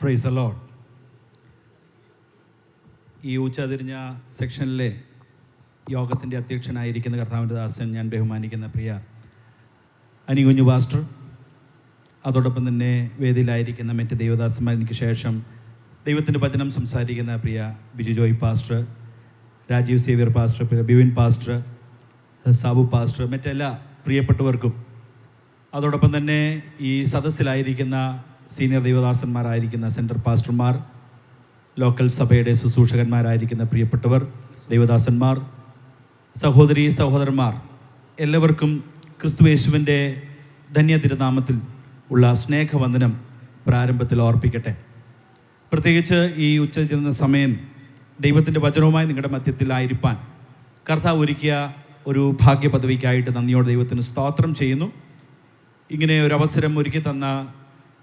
Price the Lord. ഈ ഉച്ചതിരിഞ്ഞ സെക്ഷനിലെ യോഗത്തിൻ്റെ അധ്യക്ഷനായിരിക്കുന്ന കർത്താവിൻ്റെ ദാസൻ, ഞാൻ ബഹുമാനിക്കുന്ന പ്രിയ അനികുഞ്ഞു പാസ്റ്റർ, അതോടൊപ്പം തന്നെ വേദിയിലായിരിക്കുന്ന മറ്റ് ദൈവദാസന്മാർ, എനിക്ക് ശേഷം ദൈവത്തിൻ്റെ വചനം സംസാരിക്കുന്ന പ്രിയ Biju Joy pastor, Rajeev Xavier pastor, Bivin pastor, Sabu pastor, മറ്റെല്ലാ പ്രിയപ്പെട്ടവർക്കും, അതോടൊപ്പം തന്നെ ഈ സദസ്സിലായിരിക്കുന്ന സീനിയർ ദൈവദാസന്മാരായിരിക്കുന്ന സെൻട്രൽ പാസ്റ്റർമാർ, ലോക്കൽ സഭയുടെ ശുശ്രൂഷകന്മാരായിരിക്കുന്ന പ്രിയപ്പെട്ടവർ, ദൈവദാസന്മാർ, സഹോദരീ സഹോദരന്മാർ, എല്ലാവർക്കും ക്രിസ്തുയേശുവിൻ്റെ ധന്യതിരുനാമത്തിൽ ഉള്ള സ്നേഹവന്ദനം പ്രാരംഭത്തിൽ ഓർപ്പിക്കട്ടെ. പ്രത്യേകിച്ച് ഈ ഉച്ചതിരുന്ന സമയം ദൈവത്തിൻ്റെ വചനവുമായി നിങ്ങളുടെ മധ്യത്തിലായിരിക്കാൻ കർത്താവ് ഒരുക്കിയ ഒരു ഭാഗ്യപദവിക്കായിട്ട് നന്ദിയോടെ ദൈവത്തിന് സ്തോത്രം ചെയ്യുന്നു. ഇങ്ങനെ ഒരു അവസരം ഒരുക്കി തന്ന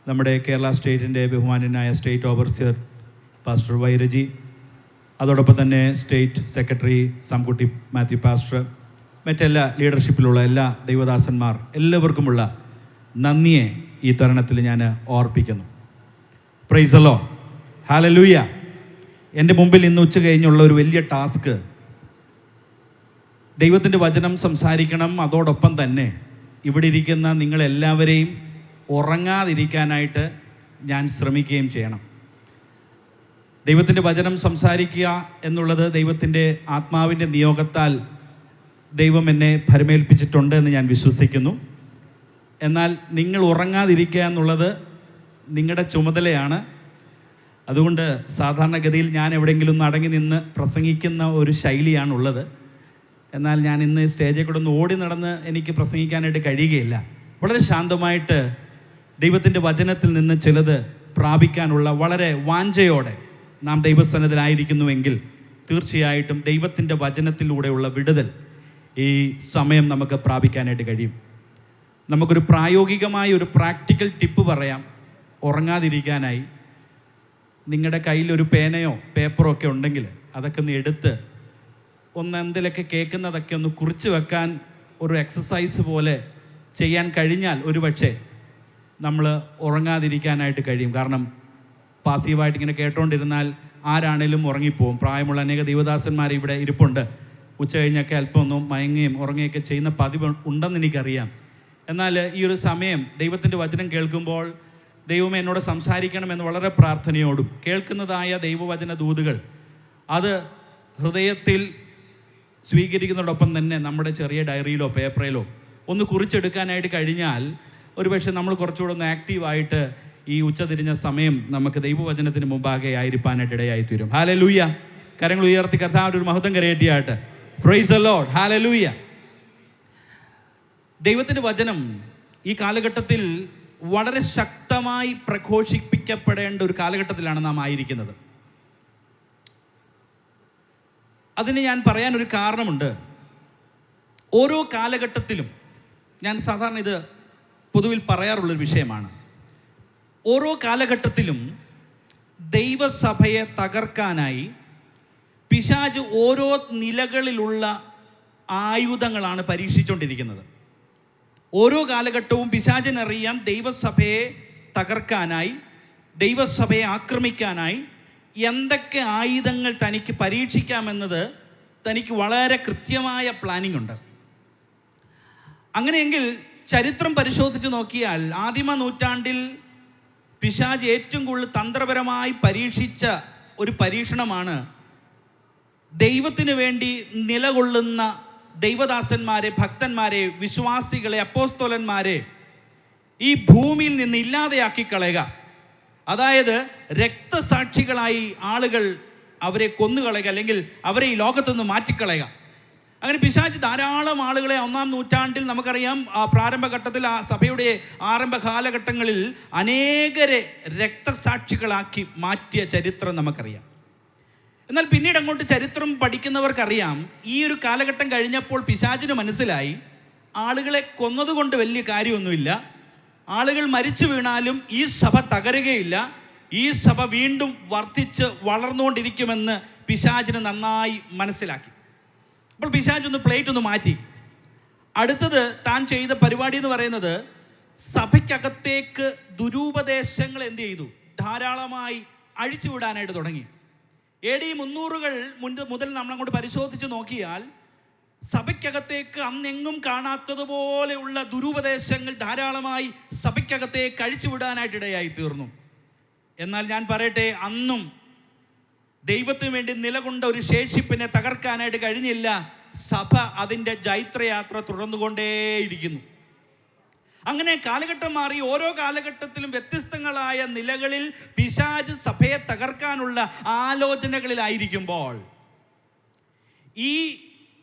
നമ്മുടെ കേരള സ്റ്റേറ്റിൻ്റെ ബഹുമാന്യനായ സ്റ്റേറ്റ് ഓവർസിയർ പാസ്റ്റർ വൈരജി, അതോടൊപ്പം തന്നെ state secretary Samkutty Mathew pastor, മറ്റെല്ലാ ലീഡർഷിപ്പിലുള്ള എല്ലാ ദൈവദാസന്മാർ, എല്ലാവർക്കുമുള്ള നന്ദിയെ ഈ തരുണത്തിൽ ഞാൻ ഓർപ്പിക്കുന്നു. Praise the Lord, hallelujah. എൻ്റെ മുമ്പിൽ ഇന്ന് ഉച്ച കഴിഞ്ഞുള്ള ഒരു വലിയ ടാസ്ക്, ദൈവത്തിൻ്റെ വചനം സംസാരിക്കണം, അതോടൊപ്പം തന്നെ ഇവിടെ ഇരിക്കുന്ന നിങ്ങളെല്ലാവരെയും ഉറങ്ങാതിരിക്കാനായിട്ട് ഞാൻ ശ്രമിക്കുകയും ചെയ്യണം. ദൈവത്തിൻ്റെ വചനം സംസാരിക്കുക എന്നുള്ളത് ദൈവത്തിൻ്റെ ആത്മാവിൻ്റെ നിയോഗത്താൽ ദൈവം എന്നെ ഭരമേൽപ്പിച്ചിട്ടുണ്ട് എന്ന് ഞാൻ വിശ്വസിക്കുന്നു. എന്നാൽ നിങ്ങൾ ഉറങ്ങാതിരിക്കുക എന്നുള്ളത് നിങ്ങളുടെ ചുമതലയാണ്. അതുകൊണ്ട് സാധാരണഗതിയിൽ ഞാൻ എവിടെയെങ്കിലും ഒന്ന് അടങ്ങി നിന്ന് പ്രസംഗിക്കുന്ന ഒരു ശൈലിയാണുള്ളത്. എന്നാൽ ഞാൻ ഇന്ന് സ്റ്റേജിൽ കൂടെ ഒന്ന് ഓടി നടന്ന് എനിക്ക് പ്രസംഗിക്കാനായിട്ട് കഴിയുകയില്ല. വളരെ ശാന്തമായിട്ട് ദൈവത്തിൻ്റെ വചനത്തിൽ നിന്ന് ചിലത് പ്രാപിക്കാനുള്ള വളരെ വാഞ്ചയോടെ നാം ദൈവസന്നിധിയിലായിരിക്കുന്നുവെങ്കിൽ തീർച്ചയായിട്ടും ദൈവത്തിൻ്റെ വചനത്തിലൂടെയുള്ള വിടുതൽ ഈ സമയം നമുക്ക് പ്രാപിക്കാനായിട്ട് കഴിയും. നമുക്കൊരു പ്രായോഗികമായ ഒരു പ്രാക്ടിക്കൽ ടിപ്പ് പറയാം ഉറങ്ങാതിരിക്കാനായി. നിങ്ങളുടെ കയ്യിലൊരു പേനയോ പേപ്പറോ ഒക്കെ ഉണ്ടെങ്കിൽ അതൊക്കെ ഒന്ന് എടുത്ത് ഒന്ന് എന്തെങ്കിലുമൊക്കെ കേൾക്കുന്നതൊക്കെ ഒന്ന് കുറിച്ച് വെക്കാൻ ഒരു എക്സസൈസ് പോലെ ചെയ്യാൻ കഴിഞ്ഞാൽ ഒരുപക്ഷെ നമ്മൾ ഉറങ്ങാതിരിക്കാനായിട്ട് കഴിയും. കാരണം പാസീവായിട്ട് ഇങ്ങനെ കേട്ടോണ്ടിരുന്നാൽ ആരാണേലും ഉറങ്ങിപ്പോവും. പ്രായമുള്ള അനേക ദൈവദാസന്മാർ ഇവിടെ ഇരിപ്പുണ്ട്. ഉച്ച കഴിഞ്ഞൊക്കെ അല്പം ഒന്നും മയങ്ങുകയും ഉറങ്ങുകയൊക്കെ ചെയ്യുന്ന പതിവ് ഉണ്ടെന്ന് എനിക്കറിയാം. എന്നാൽ ഈ ഒരു സമയം ദൈവത്തിൻ്റെ വചനം കേൾക്കുമ്പോൾ ദൈവം എന്നോട് സംസാരിക്കണമെന്ന് വളരെ പ്രാർത്ഥനയോടും കേൾക്കുന്നതായ ദൈവവചന ദൂതുകൾ അത് ഹൃദയത്തിൽ സ്വീകരിക്കുന്നതോടൊപ്പം തന്നെ നമ്മുടെ ചെറിയ ഡയറിയിലോ പേപ്പറിലോ ഒന്ന് കുറിച്ചെടുക്കാനായിട്ട് കഴിഞ്ഞാൽ ഒരുപക്ഷെ നമ്മൾ കുറച്ചുകൂടെ ഒന്ന് ആക്റ്റീവായിട്ട് ഈ ഉച്ചതിരിഞ്ഞ സമയം നമുക്ക് ദൈവവചനത്തിന് മുമ്പാകെ ആയിരിക്കാനായിട്ട് ഇടയായിത്തീരും. ഹല്ലേലൂയ. കരങ്ങൾ ഉയർത്തി കർത്താവിൻ്റെ ഒരു മഹത്വം കരയേറ്റിയായിട്ട്. Praise the Lord, hallelujah. ദൈവത്തിൻ്റെ വചനം ഈ കാലഘട്ടത്തിൽ വളരെ ശക്തമായി പ്രഘോഷിപ്പിക്കപ്പെടേണ്ട ഒരു കാലഘട്ടത്തിലാണ് നാം ആയിരിക്കുന്നത്. അതിന് ഞാൻ പറയാനൊരു കാരണമുണ്ട്. ഓരോ കാലഘട്ടത്തിലും ഞാൻ സാധാരണ ഇത് പൊതുവിൽ പറയാറുള്ളൊരു വിഷയമാണ്. ഓരോ കാലഘട്ടത്തിലും ദൈവസഭയെ തകർക്കാനായി പിശാച് ഓരോ നിലകളിലുള്ള ആയുധങ്ങളാണ് പരീക്ഷിച്ചുകൊണ്ടിരിക്കുന്നത്. ഓരോ കാലഘട്ടവും പിശാചിനറിയാം ദൈവസഭയെ തകർക്കാനായി, ദൈവസഭയെ ആക്രമിക്കാനായി എന്തൊക്കെ ആയുധങ്ങൾ തനിക്ക് പരീക്ഷിക്കാമെന്നത് തനിക്ക് വളരെ കൃത്യമായ പ്ലാനിംഗ് ഉണ്ട്. അങ്ങനെയെങ്കിൽ ചരിത്രം പരിശോധിച്ച് നോക്കിയാൽ ആദിമ നൂറ്റാണ്ടിൽ പിശാച് ഏറ്റവും കൂടുതൽ തന്ത്രപരമായി പരീക്ഷിച്ച ഒരു പരീക്ഷണമാണ് ദൈവത്തിന് വേണ്ടി നിലകൊള്ളുന്ന ദൈവദാസന്മാരെ, ഭക്തന്മാരെ, വിശ്വാസികളെ, അപ്പോസ്തലന്മാരെ ഈ ഭൂമിയിൽ നിന്ന് ഇല്ലാതെയാക്കി കളയുക. അതായത് രക്തസാക്ഷികളായി ആളുകൾ അവരെ കൊന്നുകളയുക, അല്ലെങ്കിൽ അവരെ ഈ ലോകത്തുനിന്ന് മാറ്റിക്കളയുക. അങ്ങനെ പിശാച് ധാരാളം ആളുകളെ ഒന്നാം നൂറ്റാണ്ടിൽ നമുക്കറിയാം, പ്രാരംഭഘട്ടത്തിൽ ആ സഭയുടെ ആരംഭ കാലഘട്ടങ്ങളിൽ അനേകരെ രക്തസാക്ഷികളാക്കി മാറ്റിയ ചരിത്രം നമുക്കറിയാം. എന്നാൽ പിന്നീട് അങ്ങോട്ട് ചരിത്രം പഠിക്കുന്നവർക്കറിയാം, ഈ ഒരു കാലഘട്ടം കഴിഞ്ഞപ്പോൾ പിശാചിന് മനസ്സിലായി ആളുകളെ കൊന്നതുകൊണ്ട് വലിയ കാര്യമൊന്നുമില്ല, ആളുകൾ മരിച്ചു വീണാലും ഈ സഭ തകരുകയില്ല, ഈ സഭ വീണ്ടും വർദ്ധിച്ച് വളർന്നുകൊണ്ടിരിക്കുമെന്ന് പിശാചിന് നന്നായി മനസ്സിലാക്കി. അപ്പോൾ പിശാച് ഒന്ന് പ്ലേറ്റ് ഒന്ന് മാറ്റി. അടുത്തത് താൻ ചെയ്ത പരിപാടി എന്ന് പറയുന്നത് സഭയ്ക്കകത്തേക്ക് ദുരുപദേശങ്ങൾ എന്ത് ചെയ്തു? ധാരാളമായി അഴിച്ചുവിടാനായിട്ട് തുടങ്ങി. AD 300 മുതൽ നമ്മളങ്ങോട്ട് പരിശോധിച്ച് നോക്കിയാൽ സഭയ്ക്കകത്തേക്ക് അന്നെങ്ങും കാണാത്തതുപോലെയുള്ള ദുരുപദേശങ്ങൾ ധാരാളമായി സഭയ്ക്കകത്തേക്ക് അഴിച്ചുവിടാനായിട്ടിടയായി തീർന്നു. എന്നാൽ ഞാൻ പറയട്ടെ, അന്നും ദൈവത്തിന് വേണ്ടി നിലകൊണ്ട ഒരു ശേഷിപ്പിനെ തകർക്കാനായിട്ട് കഴിഞ്ഞില്ല. സഭ അതിൻ്റെ ജൈത്രയാത്ര തുടർന്നുകൊണ്ടേയിരിക്കുന്നു. അങ്ങനെ കാലഘട്ടം മാറി ഓരോ കാലഘട്ടത്തിലും വ്യത്യസ്തങ്ങളായ നിലകളിൽ പിശാച് സഭയെ തകർക്കാനുള്ള ആലോചനകളിലായിരിക്കുമ്പോൾ ഈ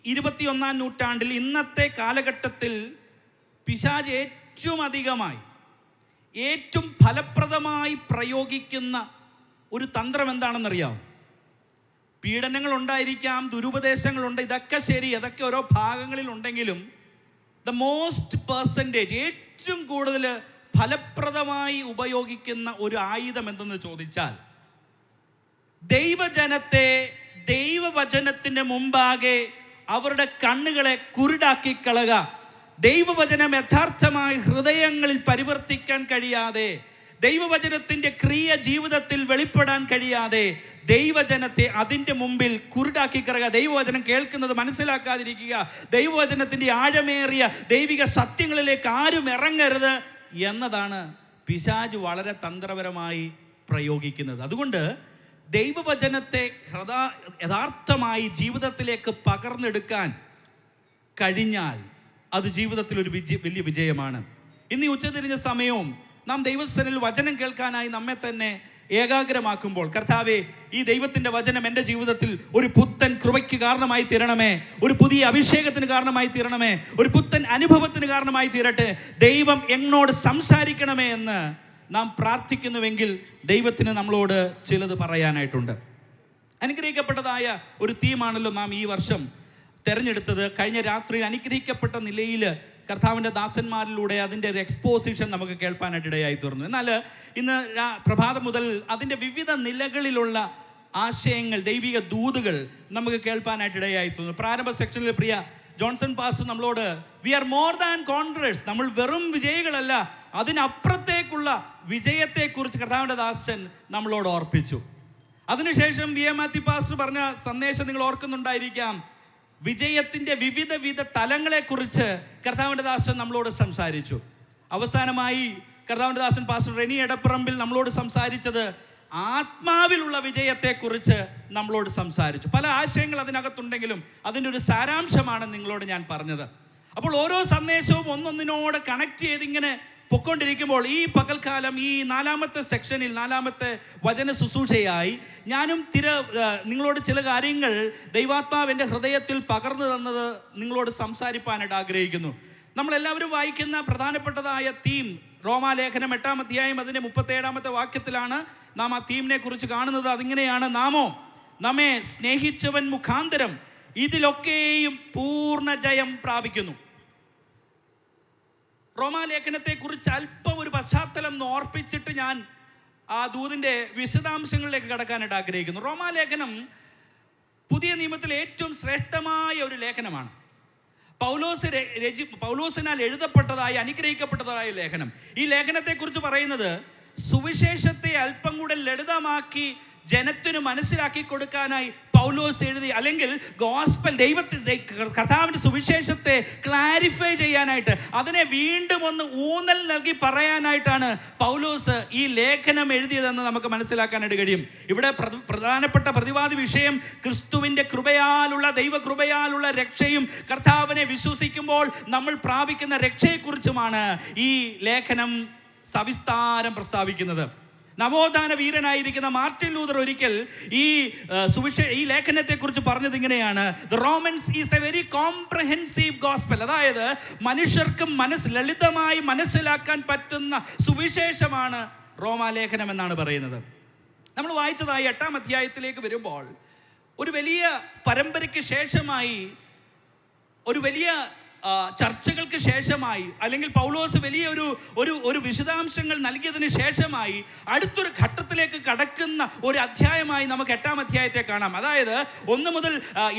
21-ാം നൂറ്റാണ്ടിൽ ഇന്നത്തെ കാലഘട്ടത്തിൽ പിശാച് ഏറ്റവും അധികമായി ഏറ്റവും ഫലപ്രദമായി പ്രയോഗിക്കുന്ന ഒരു തന്ത്രം എന്താണെന്നറിയാം? പീഡനങ്ങൾ ഉണ്ടായിരിക്കാം, ദുരുപദേശങ്ങളുണ്ട്, ഇതൊക്കെ ശരി, അതൊക്കെ ഓരോ ഭാഗങ്ങളിൽ ഉണ്ടെങ്കിലും ദ മോസ്റ്റ് പെർസെൻറ്റേജ് ഏറ്റവും കൂടുതൽ ഫലപ്രദമായി ഉപയോഗിക്കുന്ന ഒരു ആയുധം എന്തെന്ന് ചോദിച്ചാൽ ദൈവജനത്തെ ദൈവവചനത്തിൻ്റെ മുമ്പാകെ അവരുടെ കണ്ണുകളെ കുരുടാക്കി കളയുക. ദൈവവചനം യഥാർത്ഥമായി ഹൃദയങ്ങളിൽ പരിവർത്തിക്കാൻ കഴിയാതെ, ദൈവവചനത്തിൻ്റെ ക്രിയ ജീവിതത്തിൽ വെളിപ്പെടാൻ കഴിയാതെ ദൈവജനത്തെ അതിൻ്റെ മുമ്പിൽ കുരുടാക്കി കളയുക. ദൈവവചനം കേൾക്കുന്നത് മനസ്സിലാക്കാതിരിക്കുക. ദൈവവചനത്തിൻ്റെ ആഴമേറിയ ദൈവിക സത്യങ്ങളിലേക്ക് ആരും ഇറങ്ങരുത് എന്നതാണ് പിശാച് വളരെ തന്ത്രപരമായി പ്രയോഗിക്കുന്നത്. അതുകൊണ്ട് ദൈവവചനത്തെ യഥാർത്ഥമായി ജീവിതത്തിലേക്ക് പകർന്നെടുക്കാൻ കഴിഞ്ഞാൽ അത് ജീവിതത്തിൽ ഒരു വലിയ വിജയമാണ്. ഇന്ന് ഈ ഉച്ചതിരിഞ്ഞ സമയവും നാം ദൈവസന്നിധിയിൽ വചനം കേൾക്കാനായി നമ്മെ തന്നെ ഏകാഗ്രമാക്കുമ്പോൾ, കർത്താവേ, ഈ ദൈവത്തിൻ്റെ വചനം എൻ്റെ ജീവിതത്തിൽ ഒരു പുത്തൻ കൃപയ്ക്ക് കാരണമായി തീരണമേ, ഒരു പുതിയ അഭിഷേകത്തിന് കാരണമായി തീരണമേ, ഒരു പുത്തൻ അനുഭവത്തിന് കാരണമായി തീരട്ടെ, ദൈവം എന്നോട് സംസാരിക്കണമേ എന്ന് നാം പ്രാർത്ഥിക്കുന്നുവെങ്കിൽ ദൈവത്തിന് നമ്മളോട് ചിലത് പറയാനായിട്ടുണ്ട്. അനുഗ്രഹിക്കപ്പെട്ടതായ ഒരു തീമാണല്ലോ നാം ഈ വർഷം തിരഞ്ഞെടുത്തത്. കഴിഞ്ഞ രാത്രി അനുഗ്രഹിക്കപ്പെട്ട നിലയിൽ കർത്താവിൻ്റെ ദാസന്മാരിലൂടെ അതിൻ്റെ ഒരു എക്സ്പോസിഷൻ നമുക്ക് കേൾപ്പാനായിട്ട് ഇടയായി തീർന്നു. എന്നാൽ ഇന്ന് പ്രഭാതം മുതൽ അതിൻ്റെ വിവിധ നിലകളിലുള്ള ആശയങ്ങൾ, ദൈവിക ദൂതുകൾ നമുക്ക് കേൾപ്പാനായിട്ട് ഇടയായി തീർന്നു. പ്രാരംഭ സെക്ഷനിൽ പ്രിയ ജോൺസൺ പാസ്റ്റർ നമ്മളോട് we are more than congress, നമ്മൾ വെറും വിജയികളല്ല, അതിനപ്പുറത്തേക്കുള്ള വിജയത്തെക്കുറിച്ച് കർത്താവിൻ്റെ ദാസൻ നമ്മളോട് ഓർപ്പിച്ചു. അതിനുശേഷം വി എ മാത്യു പാസ്റ്റർ പറഞ്ഞ സന്ദേശം നിങ്ങൾ ഓർക്കുന്നുണ്ടായിരിക്കാം. വിജയത്തിൻ്റെ വിവിധ തലങ്ങളെക്കുറിച്ച് കർത്താവിൻ്റെ ദാസൻ നമ്മളോട് സംസാരിച്ചു. അവസാനമായി കർത്താവിൻ്റെ ദാസൻ പാസ്റ്റർ റെനി എടപ്പറമ്പിൽ നമ്മളോട് സംസാരിച്ചത് ആത്മാവിലുള്ള വിജയത്തെക്കുറിച്ച് നമ്മളോട് സംസാരിച്ചു. പല ആശയങ്ങൾ അതിനകത്തുണ്ടെങ്കിലും അതിൻ്റെ ഒരു സാരാംശമാണ് നിങ്ങളോട് ഞാൻ പറഞ്ഞത്. അപ്പോൾ ഓരോ സന്ദേശവും ഒന്നൊന്നിനോട് കണക്ട് ചെയ്തിങ്ങനെ പൊയ്ക്കൊണ്ടിരിക്കുമ്പോൾ ഈ പകൽക്കാലം ഈ 4-ാമത്തെ സെക്ഷനിൽ 4-ാമത്തെ വചന ശുശ്രൂഷയായി ഞാനും നിങ്ങളോട് ചില കാര്യങ്ങൾ ദൈവാത്മാവ് എൻ്റെ ഹൃദയത്തിൽ പകർന്നു തന്നത് നിങ്ങളോട് സംസാരിപ്പാനായിട്ട് ആഗ്രഹിക്കുന്നു. നമ്മളെല്ലാവരും വായിക്കുന്ന പ്രധാനപ്പെട്ടതായ തീം റോമാലേഖനം 8-ാം അധ്യായം അതിൻ്റെ 37-ാമത്തെ വാക്യത്തിലാണ് നാം ആ തീമിനെ കുറിച്ച് കാണുന്നത്. അതിങ്ങനെയാണ്: നാമോ നമ്മെ സ്നേഹിച്ചവൻ മുഖാന്തരം ഇതിലൊക്കെയും പൂർണ്ണ ജയം പ്രാപിക്കുന്നു. റോമാലേഖനത്തെക്കുറിച്ച് അല്പം ഒരു പശ്ചാത്തലം ഓർപ്പിച്ചിട്ട് ഞാൻ ആ ദൂതിൻ്റെ വിശദാംശങ്ങളിലേക്ക് കടക്കാനായിട്ട് ആഗ്രഹിക്കുന്നു. പുതിയ നിയമത്തിലെ ഏറ്റവും ശ്രേഷ്ഠമായ ഒരു ലേഖനമാണ്. പൗലോസിനാൽ എഴുതപ്പെട്ടതായി അനുഗ്രഹിക്കപ്പെട്ടതായ ലേഖനം. ഈ ലേഖനത്തെക്കുറിച്ച് പറയുന്നത് സുവിശേഷത്തെ അല്പം കൂടെ ലളിതമാക്കി ജനത്തിന് മനസ്സിലാക്കി കൊടുക്കാനായി പൗലോസ് എഴുതി, അല്ലെങ്കിൽ ഗോസ്പൽ കർത്താവിൻ്റെ സുവിശേഷത്തെ ക്ലാരിഫൈ ചെയ്യാനായിട്ട്, അതിനെ വീണ്ടും ഒന്ന് ഊന്നൽ നൽകി പറയാനായിട്ടാണ് പൗലോസ് ഈ ലേഖനം എഴുതിയതെന്ന് നമുക്ക് മനസ്സിലാക്കാനായിട്ട് കഴിയും. ഇവിടെ പ്രധാനപ്പെട്ട പ്രതിവാദി വിഷയം ക്രിസ്തുവിൻ്റെ കൃപയാലുള്ള ദൈവകൃപയാലുള്ള രക്ഷയും കർത്താവിനെ വിശ്വസിക്കുമ്പോൾ നമ്മൾ പ്രാപിക്കുന്ന രക്ഷയെക്കുറിച്ചുമാണ് ഈ ലേഖനം സവിസ്താരം പ്രസ്താവിക്കുന്നത്. നവോത്ഥാന വീരനായിരിക്കുന്ന മാർട്ടിൻ ലൂതർ ഒരിക്കൽ ഈ ലേഖനത്തെക്കുറിച്ച് പറഞ്ഞത് ഇങ്ങനെയാണ്: the Romans is a very comprehensive gospel. അതായത് മനുഷ്യർക്ക് ലളിതമായി മനസ്സിലാക്കാൻ പറ്റുന്ന സുവിശേഷമാണ് റോമാലേഖനം എന്നാണ് പറയുന്നത്. നമ്മൾ വായിച്ചതായി 8-ാം അധ്യായത്തിലേക്ക് വരുമ്പോൾ ഒരു വലിയ പരമ്പരയ്ക്ക് ശേഷമായി ഒരു വലിയ ചർച്ചകൾക്ക് ശേഷമായി, അല്ലെങ്കിൽ പൗലോസ് വലിയ ഒരു വിശദാംശങ്ങൾ നൽകിയതിന് ശേഷമായി അടുത്തൊരു ഘട്ടത്തിലേക്ക് കടക്കുന്ന ഒരു അധ്യായമായി നമുക്ക് 8-ാം അധ്യായത്തെ കാണാം. അതായത് 1 മുതൽ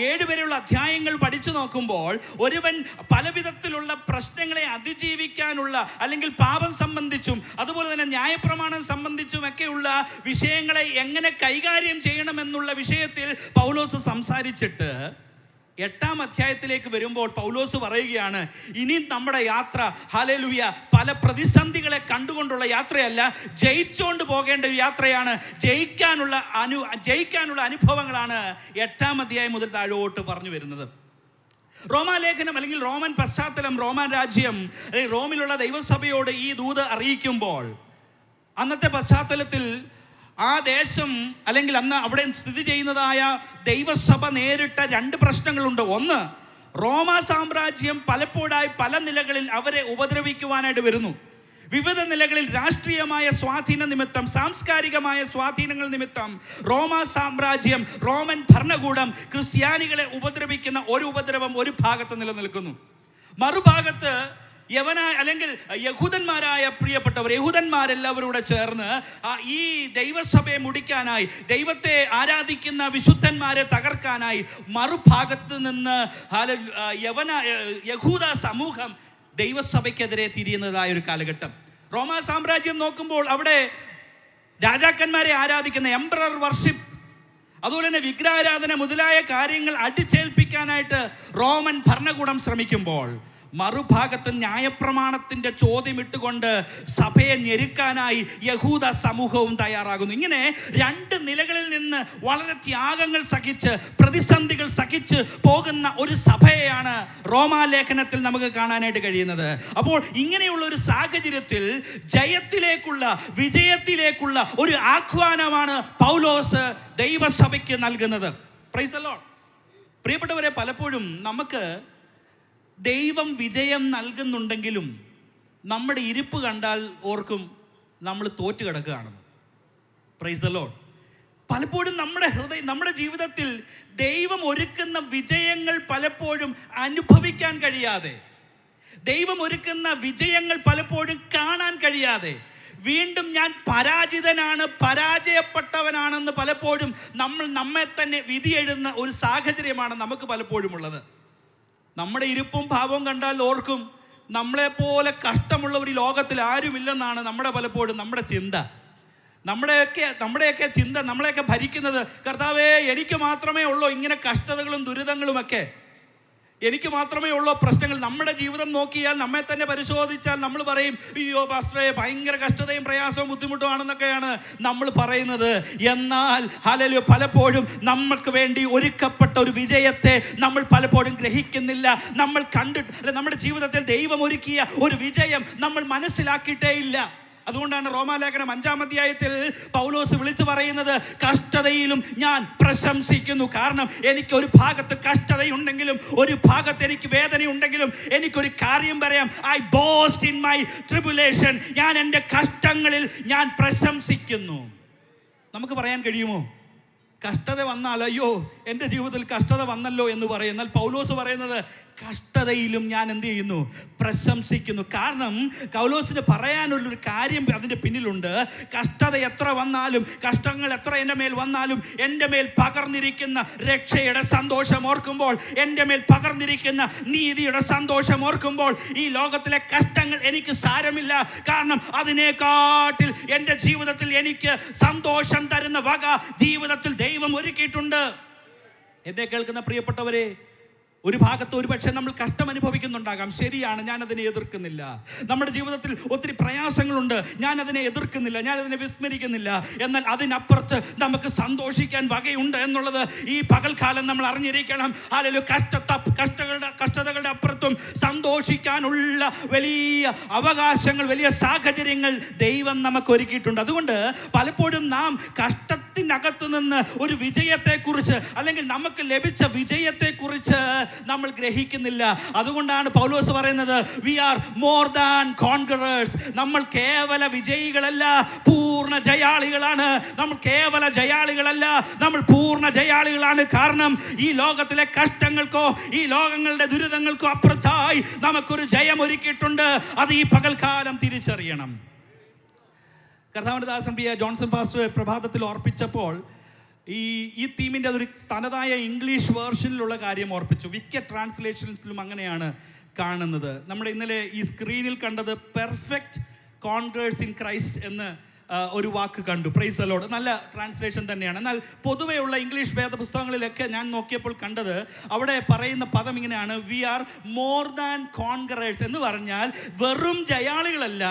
7 വരെയുള്ള അധ്യായങ്ങൾ പഠിച്ചു നോക്കുമ്പോൾ ഒരുവൻ പലവിധത്തിലുള്ള പ്രശ്നങ്ങളെ അതിജീവിക്കാനുള്ള, അല്ലെങ്കിൽ പാപം സംബന്ധിച്ചും അതുപോലെ തന്നെ ന്യായപ്രമാണം സംബന്ധിച്ചുമൊക്കെയുള്ള വിഷയങ്ങളെ എങ്ങനെ കൈകാര്യം ചെയ്യണമെന്നുള്ള വിഷയത്തിൽ പൗലോസ് സംസാരിച്ചിട്ട് 8-ാം അധ്യായത്തിലേക്ക് വരുമ്പോൾ പൗലോസ് പറയുകയാണ്, ഇനി നമ്മുടെ യാത്ര ഹല്ലേലൂയ പല പ്രതിസന്ധികളെ കണ്ടുകൊണ്ടുള്ള യാത്രയല്ല, ജയിച്ചുകൊണ്ട് പോകേണ്ട ഒരു യാത്രയാണ്. ജയിക്കാനുള്ള അനുഭവങ്ങളാണ് 8-ാം അധ്യായം മുതൽ താഴോട്ട് പറഞ്ഞു വരുന്നത്. റോമാലേഖനം അല്ലെങ്കിൽ റോമൻ പശ്ചാത്തലം, റോമൻ രാജ്യം, റോമിലുള്ള ദൈവസഭയോട് ഈ ദൂത് അറിയിക്കുമ്പോൾ അന്നത്തെ പശ്ചാത്തലത്തിൽ ആ ദേശം അല്ലെങ്കിൽ അന്ന് അവിടെ സ്ഥിതി ചെയ്യുന്നതായ ദൈവസഭ നേരിട്ട 2 പ്രശ്നങ്ങളുണ്ട്. ഒന്ന്, റോമാ സാമ്രാജ്യം പലപ്പോഴായി പല നിലകളിൽ അവരെ ഉപദ്രവിക്കുവാനായിട്ട് വരുന്നു. വിവിധ നിലകളിൽ രാഷ്ട്രീയമായ സ്വാധീന നിമിത്തം, സാംസ്കാരികമായ സ്വാധീനങ്ങൾ നിമിത്തം റോമാ സാമ്രാജ്യം, റോമൻ ഭരണകൂടം ക്രിസ്ത്യാനികളെ ഉപദ്രവിക്കുന്ന ഒരു ഉപദ്രവം ഒരു ഭാഗത്ത് നിലനിൽക്കുന്നു. മറുഭാഗത്ത് അല്ലെങ്കിൽ യഹൂദന്മാരായ പ്രിയപ്പെട്ടവർ, യഹൂദന്മാരെല്ലാവരും കൂടെ ചേർന്ന് ഈ ദൈവസഭയെ മുടിക്കാനായി, ദൈവത്തെ ആരാധിക്കുന്ന വിശുദ്ധന്മാരെ തകർക്കാനായി മറുഭാഗത്ത് നിന്ന് യഹൂദ സമൂഹം ദൈവസഭയ്ക്കെതിരെ തിരിയുന്നതായ ഒരു കാലഘട്ടം. റോമാ സാമ്രാജ്യം നോക്കുമ്പോൾ അവിടെ രാജാക്കന്മാരെ ആരാധിക്കുന്ന എംപറർ വർഷിപ്പ്, അതുപോലെ തന്നെ വിഗ്രഹാരാധന മുതലായ കാര്യങ്ങൾ അടിച്ചേൽപ്പിക്കാനായിട്ട് റോമൻ ഭരണകൂടം ശ്രമിക്കുമ്പോൾ, മറുഭാഗത്ത് ന്യായപ്രമാണത്തിന്റെ ചോദ്യം ഇട്ടുകൊണ്ട് സഭയെ ഞെരുക്കാനായി യഹൂദ സമൂഹവും തയ്യാറാകുന്നു. ഇങ്ങനെ 2 നിലകളിൽ നിന്ന് വളരെ ത്യാഗങ്ങൾ സഹിച്ച്, പ്രതിസന്ധികൾ സഹിച്ച് പോകുന്ന ഒരു സഭയെയാണ് റോമാലേഖനത്തിൽ നമുക്ക് കാണാനായിട്ട് കഴിയുന്നത്. അപ്പോൾ ഇങ്ങനെയുള്ള ഒരു സാഹചര്യത്തിൽ വിജയത്തിലേക്കുള്ള ഒരു ആഹ്വാനമാണ് പൗലോസ് ദൈവസഭയ്ക്ക് നൽകുന്നത്. Price the Lord. പ്രിയപ്പെട്ടവരെ, പലപ്പോഴും നമുക്ക് ദൈവം വിജയം നൽകുന്നുണ്ടെങ്കിലും നമ്മുടെ ഇരിപ്പ് കണ്ടാൽ ഓർക്കും നമ്മൾ തോറ്റു കിടക്കുകയാണെന്ന്. Price the Lord. പലപ്പോഴും നമ്മുടെ ജീവിതത്തിൽ ദൈവം ഒരുക്കുന്ന വിജയങ്ങൾ പലപ്പോഴും അനുഭവിക്കാൻ കഴിയാതെ, ദൈവം ഒരുക്കുന്ന വിജയങ്ങൾ പലപ്പോഴും കാണാൻ കഴിയാതെ, വീണ്ടും ഞാൻ പരാജയപ്പെട്ടവനാണെന്ന് പലപ്പോഴും നമ്മെ തന്നെ വിധി എഴുതുന്ന ഒരു സാഹചര്യമാണ് നമുക്ക് പലപ്പോഴും ഉള്ളത്. നമ്മുടെ ഇരിപ്പും ഭാവവും കണ്ടാൽ ഓർക്കും നമ്മളെപ്പോലെ കഷ്ടമുള്ളവർ ഈ ലോകത്തിൽ ആരുമില്ലെന്നാണ് നമ്മുടെ ചിന്ത. നമ്മുടെയൊക്കെ ചിന്ത, നമ്മളെയൊക്കെ ഭരിക്കുന്നത്, കർത്താവേ എനിക്ക് മാത്രമേ ഉള്ളൂ ഇങ്ങനെ കഷ്ടതകളും ദുരിതങ്ങളുമൊക്കെ, എനിക്ക് മാത്രമേ ഉള്ളൂ പ്രശ്നങ്ങൾ. നമ്മുടെ ജീവിതം നോക്കിയാൽ, നമ്മെ തന്നെ പരിശോധിച്ചാൽ നമ്മൾ പറയും, അയ്യോ പാസ്റ്ററെ ഭയങ്കര കഷ്ടതയും പ്രയാസവും ബുദ്ധിമുട്ടുമാണെന്നൊക്കെയാണ് നമ്മൾ പറയുന്നത്. എന്നാൽ ഹല്ലേലൂയ, പലപ്പോഴും നമ്മൾക്ക് വേണ്ടി ഒരുക്കപ്പെട്ട ഒരു വിജയത്തെ നമ്മൾ പലപ്പോഴും ഗ്രഹിക്കുന്നില്ല. നമ്മൾ നമ്മുടെ ജീവിതത്തിൽ ദൈവം ഒരുക്കിയ ഒരു വിജയം നമ്മൾ മനസ്സിലാക്കിയിട്ടേ ഇല്ല. അതുകൊണ്ടാണ് റോമാലേഖനം 5-ാം അധ്യായത്തിൽ പൗലോസ് വിളിച്ചു പറയുന്നത്, കഷ്ടതയിലും ഞാൻ പ്രശംസിക്കുന്നു. കാരണം എനിക്ക് ഒരു ഭാഗത്ത് കഷ്ടതയുണ്ടെങ്കിലും, ഒരു ഭാഗത്ത് എനിക്ക് വേദനയുണ്ടെങ്കിലും എനിക്കൊരു കാര്യം പറയാം, I boast in my tribulation. ഞാൻ എൻ്റെ കഷ്ടങ്ങളിൽ ഞാൻ പ്രശംസിക്കുന്നു. നമുക്ക് പറയാൻ കഴിയുമോ? കഷ്ടത വന്നാൽ അയ്യോ എൻ്റെ ജീവിതത്തിൽ കഷ്ടത വന്നല്ലോ എന്ന് പറയും. എന്നാൽ പൗലോസ് പറയുന്നത്, കഷ്ടതയിലും ഞാൻ എന്ത് ചെയ്യുന്നു? പ്രശംസിക്കുന്നു. കാരണം പൗലോസിന് പറയാനുള്ളൊരു കാര്യം അതിൻ്റെ പിന്നിലുണ്ട്. കഷ്ടത എത്ര വന്നാലും, കഷ്ടങ്ങൾ എത്ര എൻ്റെ മേൽ വന്നാലും, എൻ്റെ മേൽ പകർന്നിരിക്കുന്ന രക്ഷയുടെ സന്തോഷം ഓർക്കുമ്പോൾ, എൻ്റെ മേൽ പകർന്നിരിക്കുന്ന നീതിയുടെ സന്തോഷം ഓർക്കുമ്പോൾ, ഈ ലോകത്തിലെ കഷ്ടങ്ങൾ എനിക്ക് സാരമില്ല. കാരണം അതിനെക്കാട്ടിൽ എൻ്റെ ജീവിതത്തിൽ എനിക്ക് സന്തോഷം തരുന്ന വക ജീവിതത്തിൽ ദൈവം ഒരുക്കിയിട്ടുണ്ട്. എന്നെ കേൾക്കുന്ന പ്രിയപ്പെട്ടവരെ, ഒരു ഭാഗത്ത് ഒരു പക്ഷേ നമ്മൾ കഷ്ടം അനുഭവിക്കുന്നുണ്ടാകാം. ശരിയാണ്, ഞാനതിനെ എതിർക്കുന്നില്ല. നമ്മുടെ ജീവിതത്തിൽ ഒത്തിരി പ്രയാസങ്ങളുണ്ട്, ഞാനതിനെ എതിർക്കുന്നില്ല, ഞാനതിനെ വിസ്മരിക്കുന്നില്ല. എന്നാൽ അതിനപ്പുറത്ത് നമുക്ക് സന്തോഷിക്കാൻ വകയുണ്ട് എന്നുള്ളത് ഈ പകൽക്കാലം നമ്മൾ അറിഞ്ഞിരിക്കണം. അല്ലെങ്കിൽ കഷ്ടതകളുടെ അപ്പുറത്തും സന്തോഷിക്കാനുള്ള വലിയ അവകാശങ്ങൾ, വലിയ സാഹചര്യങ്ങൾ ദൈവം നമുക്ക് ഒരുക്കിയിട്ടുണ്ട്. അതുകൊണ്ട് പലപ്പോഴും നാം ചട്ടത്തിനകത്ത് നിന്ന് ഒരു വിജയത്തെക്കുറിച്ച് അല്ലെങ്കിൽ നമുക്ക് ലഭിച്ച വിജയത്തെക്കുറിച്ച് നമ്മൾ ഗ്രഹിക്കുന്നില്ല. അതുകൊണ്ടാണ് പൗലോസ് പറയുന്നത് we are more than conquerors. നമ്മൾ കേവല വിജയികളല്ല, പൂർണ്ണ ജയാളികളാണ്. നമ്മൾ കേവല ജയാളികളല്ല, നമ്മൾ പൂർണ്ണ ജയാളികളാണ്. കാരണം ഈ ലോകത്തിലെ കഷ്ടങ്ങൾക്കോ ഈ ലോകങ്ങളുടെ ദുരിതങ്ങൾക്കോ അപ്പുറത്തായി നമുക്കൊരു ജയം ഒരുക്കിയിട്ടുണ്ട്. അത് ഈ പകൽക്കാലം തിരിച്ചറിയണം. കർത്താവിന്റെ ദാസൻ പ്രിയ ജോൺസൺ പാസ്റ്റർ പ്രഭാതത്തിൽ ഓർപ്പിച്ചപ്പോൾ ഈ തീമിൻ്റെ ഒരു തനതായ ഇംഗ്ലീഷ് വേർഷനിലുള്ള കാര്യം ഓർപ്പിച്ചു. മിക്ക ട്രാൻസ്ലേഷൻസിലും അങ്ങനെയാണ് കാണുന്നത്. നമ്മുടെ ഇന്നലെ ഈ സ്ക്രീനിൽ കണ്ടത് പെർഫെക്റ്റ് കോൺകേഴ്സ് ഇൻ ക്രൈസ്റ്റ് എന്ന് ഒരു വാക്ക് കണ്ടു. Price the Lord. നല്ല ട്രാൻസ്ലേഷൻ തന്നെയാണ്. എന്നാൽ പൊതുവെയുള്ള ഇംഗ്ലീഷ് വേദപുസ്തകങ്ങളിലൊക്കെ ഞാൻ നോക്കിയപ്പോൾ കണ്ടത് അവിടെ പറയുന്ന പദം ഇങ്ങനെയാണ്, we are more than conquerors എന്ന് പറഞ്ഞാൽ വെറും ജയാളികളല്ല,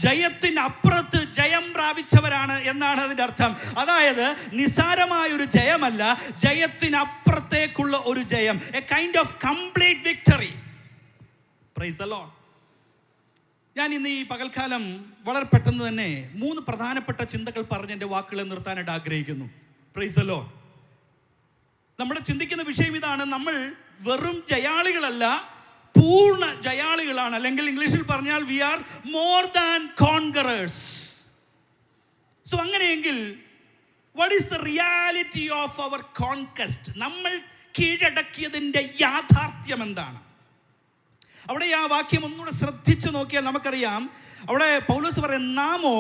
ജയത്തിനപ്പുറത്ത് ജയം പ്രാപിച്ചവരാണ് എന്നാണ് അതിൻ്റെ അർത്ഥം. അതായത് നിസ്സാരമായൊരു ജയമല്ല, ജയത്തിനപ്പുറത്തേക്കുള്ള ഒരു ജയം, A kind of complete victory. Price the Lord. ഞാൻ ഇന്ന് ഈ പകൽക്കാലം വളരെ പെട്ടെന്ന് തന്നെ 3 പ്രധാനപ്പെട്ട ചിന്തകൾ പറഞ്ഞ് എൻ്റെ വാക്കുകളെ നിർത്താനായിട്ട് ആഗ്രഹിക്കുന്നു. Price the Lord. നമ്മുടെ ചിന്തിക്കുന്ന വിഷയം ഇതാണ്, നമ്മൾ വെറും ജയാളികളല്ല, പൂർണ്ണ ജയാളികളാണ്. അല്ലെങ്കിൽ ഇംഗ്ലീഷിൽ പറഞ്ഞാൽ we are more than conquerors. So അങ്ങനെയെങ്കിൽ what is the reality of our conquest? നമ്മൾ കീഴടക്കിയതിൻ്റെ യാഥാർത്ഥ്യം എന്താണ്? അവിടെ ആ വാക്യം ഒന്നുകൂടെ ശ്രദ്ധിച്ചു നോക്കിയാൽ നമുക്കറിയാം. അവിടെ പൗലോസ് പറയും, നാമോ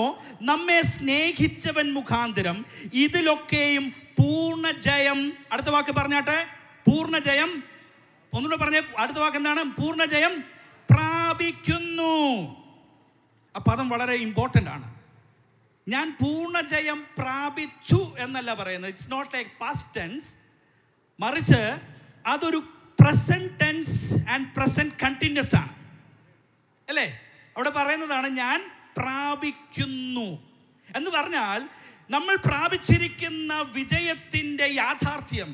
നമ്മെ സ്നേഹിച്ചവൻ മുഖാന്തരം ഇതിലൊക്കെയും പൂർണ്ണ ജയം. അടുത്ത വാക്ക് പറഞ്ഞാട്ടെ, പൂർണ്ണ ജയം. ഒന്നുകൂടെ പറഞ്ഞേ, അടുത്ത വാക്ക് എന്താണ്? പൂർണ്ണ ജയം പ്രാപിക്കുന്നു. ആ പദം വളരെ ഇമ്പോർട്ടൻ്റ് ആണ്. ഞാൻ പൂർണ്ണ ജയം പ്രാപിച്ചു എന്നല്ല പറയുന്നത്. It's not a past tense, മറിച്ച് അതൊരു present tense and present continuous ആണ്, അല്ലേ? അവിടെ പറയുന്നതാണ് ഞാൻ പ്രാപിക്കുന്നു എന്ന് പറഞ്ഞാൽ നമ്മൾ പ്രാപിച്ചിരിക്കുന്ന വിജയത്തിൻ്റെ യാഥാർത്ഥ്യം,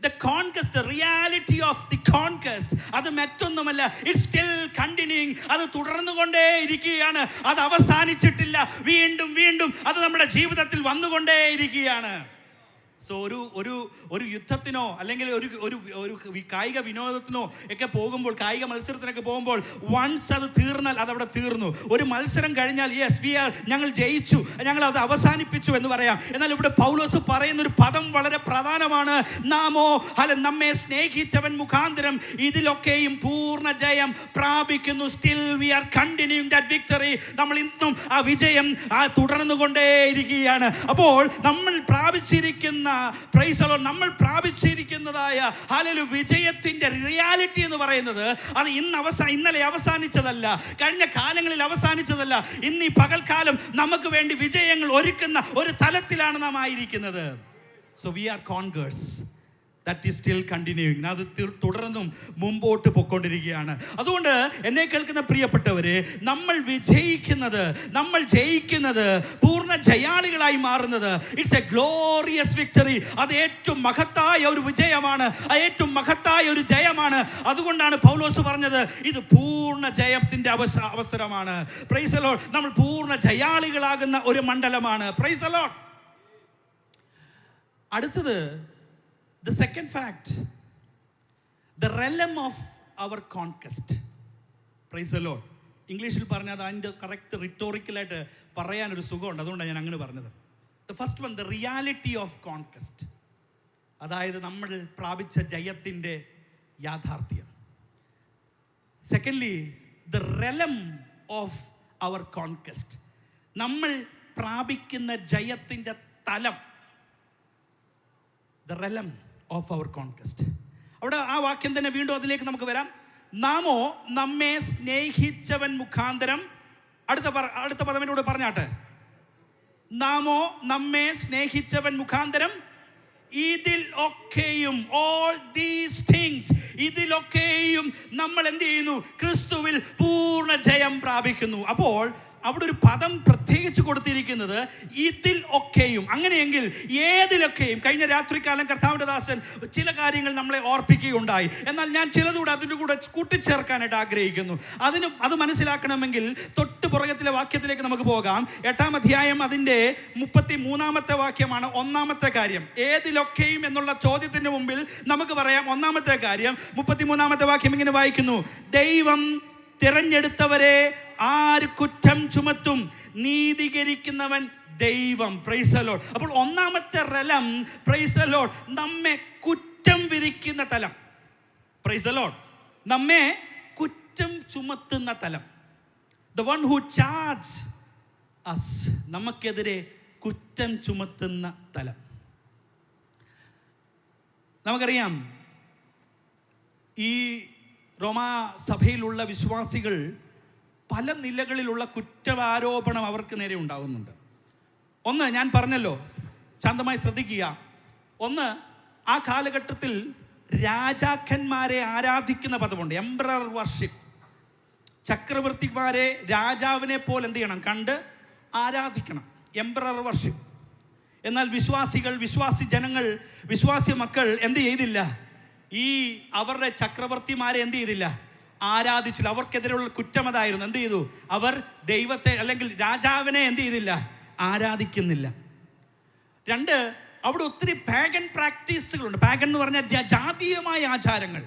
the conquest, the reality of the conquest, അത് മറ്റൊന്നുമല്ല, it's still continuing. അത് തുടർന്നുകൊണ്ടേ ഇരിക്കുകയാണ്, അത് അവസാനിച്ചിട്ടില്ല. വീണ്ടും വീണ്ടും അത് നമ്മുടെ ജീവിതത്തിൽ വന്നുകൊണ്ടേ ഇരിക്കുകയാണ്. സോ ഒരു യുദ്ധത്തിനോ അല്ലെങ്കിൽ ഒരു കായിക വിനോദത്തിനോ ഒക്കെ പോകുമ്പോൾ, കായിക മത്സരത്തിനൊക്കെ പോകുമ്പോൾ വൺസ് അത് തീർന്നാൽ അതവിടെ തീർന്നു. ഒരു മത്സരം കഴിഞ്ഞാൽ യെസ് വി ആർ, ഞങ്ങൾ ജയിച്ചു, ഞങ്ങൾ അത് അവസാനിപ്പിച്ചു എന്ന് പറയാം. എന്നാൽ ഇവിടെ പൗലോസ് പറയുന്നൊരു പദം വളരെ പ്രധാനമാണ്. നാമോ നമ്മെ സ്നേഹിച്ചവൻ മുഖാന്തരം ഇതിലൊക്കെയും പൂർണ്ണ ജയം പ്രാപിക്കുന്നു. Still we R continuing that victory. നമ്മൾ ഇന്നും ആ വിജയം തുടർന്നുകൊണ്ടേ ഇരിക്കുകയാണ്. അപ്പോൾ നമ്മൾ പ്രാപിച്ചിരിക്കുന്ന നമ്മൾ പ്രാപിച്ചിരിക്കുന്നതായ വിജയത്തിന്റെ റിയാലിറ്റി എന്ന് പറയുന്നത് അത് ഇന്നലെ അവസാനിച്ചതല്ല, കഴിഞ്ഞ കാലങ്ങളിൽ അവസാനിച്ചതല്ല. ഇന്ന് ഈ പകൽക്കാലം നമുക്ക് വേണ്ടി വിജയങ്ങൾ ഒരുക്കുന്ന ഒരു തലത്തിലാണ് നാം ആയിരിക്കുന്നത്. So we are conquerors. That is still continuing. അത് തുടർന്നും മുമ്പോട്ട് പൊയ്ക്കൊണ്ടിരിക്കുകയാണ്. അതുകൊണ്ട് എന്നെ കേൾക്കുന്ന പ്രിയപ്പെട്ടവരെ, നമ്മൾ വിജയിക്കുന്നത്, നമ്മൾ ജയിക്കുന്നത്, പൂർണ്ണ ജയാളികളായി മാറുന്നത്, ഇറ്റ്സ് എ ഗ്ലോറിയസ് വിക്ടറി. അത് ഏറ്റവും മഹത്തായ ഒരു വിജയമാണ്, ഏറ്റവും മഹത്തായ ഒരു ജയമാണ്. അതുകൊണ്ടാണ് പൗലോസ് പറഞ്ഞത് ഇത് പൂർണ്ണ ജയത്തിൻ്റെ അവസരമാണ്. Price the Lord. നമ്മൾ പൂർണ്ണ ജയാളികളാകുന്ന ഒരു മണ്ഡലമാണ്. Price the Lord. അടുത്തത് the second fact, the realm of our conquest. Praise the Lord. ഇംഗ്ലീഷിൽ പറഞ്ഞാൽ അതിൻ്റെ കറക്റ്റ് റിട്ടോറിക്കലായിട്ട് പറയാനൊരു സുഖമുണ്ട്, അതുകൊണ്ടാണ് ഞാൻ അങ്ങനെ പറഞ്ഞത്. The first one, the reality of conquest. അതായത് നമ്മൾ പ്രാപിച്ച ജയത്തിൻ്റെ യാഥാർത്ഥ്യം. Secondly, the realm of our conquest. നമ്മൾ പ്രാപിക്കുന്ന ജയത്തിൻ്റെ തലം, the realm of our conquest. അവിടെ ആ വാക്യം തന്നെ വീണ്ടും അതിലേക്ക് നമുക്ക് വരാം. നാമോ നമ്മെ സ്നേഹിച്ചവൻ മുഖാന്തരം. അടുത്ത പദവിനോട് പറഞ്ഞാട്ടെ, നാമോ നമ്മെ സ്നേഹിച്ചവൻ മുഖാന്തരം ഇതിൽ ഒക്കെയും, all these things, ഇതിലൊക്കെയും നമ്മൾ എന്ത് ചെയ്യുന്നു? ക്രിസ്തുവിൽ പൂർണ്ണ ജയം പ്രാപിക്കുന്നു. അപ്പോൾ അവിടെ ഒരു പദം പ്രത്യേകിച്ച് കൊടുത്തിരിക്കുന്നത് ഇതിൽ ഒക്കെയും. അങ്ങനെയെങ്കിൽ ഏതിലൊക്കെയും. കഴിഞ്ഞ രാത്രികാലം കർത്താവിൻ്റെ ദാസൻ ചില കാര്യങ്ങൾ നമ്മളെ ഓർപ്പിക്കുകയുണ്ടായി. എന്നാൽ ഞാൻ ചിലതുകൂടെ അതിൻ്റെ കൂടെ കൂട്ടിച്ചേർക്കാനായിട്ട് ആഗ്രഹിക്കുന്നു. അത് മനസ്സിലാക്കണമെങ്കിൽ തൊട്ട് പുറകത്തിലെ വാക്യത്തിലേക്ക് നമുക്ക് പോകാം. 8-ാം അധ്യായം അതിൻ്റെ 33-ാമത്തെ വാക്യമാണ് ഒന്നാമത്തെ കാര്യം. ഏതിലൊക്കെയും എന്നുള്ള ചോദ്യത്തിന് മുമ്പിൽ നമുക്ക് പറയാം ഒന്നാമത്തെ കാര്യം. 33-ാമത്തെ വാക്യം ഇങ്ങനെ വായിക്കുന്നു: ദൈവം തിരഞ്ഞെടുത്തവരെ ആര് കുറ്റം ചുമത്തും? നീതീകരിക്കുന്നവൻ ദൈവം. Price the Lord. അപ്പോൾ ഒന്നാമത്തെ റലം, പ്രൈസ് ദി ലോർഡ്, നമ്മെ കുറ്റം വിധിക്കുന്ന തലം. Price the Lord. നമ്മെ കുറ്റം ചുമത്തുന്ന തലം. The one who charges us. നമുക്കെതിരെ കുറ്റം ചുമത്തുന്ന തലം. നമുക്കറിയാം, ഈ റോമാ സഭയിലുള്ള വിശ്വാസികൾ പല നിലകളിലുള്ള കുറ്റാരോപണം അവർക്ക് നേരെ ഉണ്ടാകുന്നുണ്ട്. ഒന്ന്, ഞാൻ പറഞ്ഞല്ലോ, ശാന്തമായി ശ്രദ്ധിക്കുക. ഒന്ന്, ആ കാലഘട്ടത്തിൽ രാജാക്കന്മാരെ ആരാധിക്കുന്ന പദമുണ്ട്, എംപറർ വർഷിപ്പ്. ചക്രവർത്തിമാരെ രാജാവിനെ പോലെ എന്ത് ചെയ്യണം? കണ്ട് ആരാധിക്കണം, എംപറർ വർഷിപ്പ്. എന്നാൽ വിശ്വാസികൾ, വിശ്വാസി ജനങ്ങൾ, വിശ്വാസി മക്കൾ എന്ത് ചെയ്തില്ല? ഈ അവരുടെ ചക്രവർത്തിമാരെ എന്ത് ചെയ്തില്ല? ആരാധിച്ചില്ല. അവർക്കെതിരെയുള്ള കുറ്റം അതായിരുന്നു. എന്ത് ചെയ്തു? അവർ ദൈവത്തെ അല്ലെങ്കിൽ രാജാവിനെ എന്ത് ചെയ്തില്ല? ആരാധിക്കുന്നില്ല. രണ്ട്, അവിടെ ഒത്തിരി പാഗൻ പ്രാക്ടീസുകളുണ്ട്. പാഗൻ എന്ന് പറഞ്ഞാൽ ജാതീയമായ ആചാരങ്ങൾ,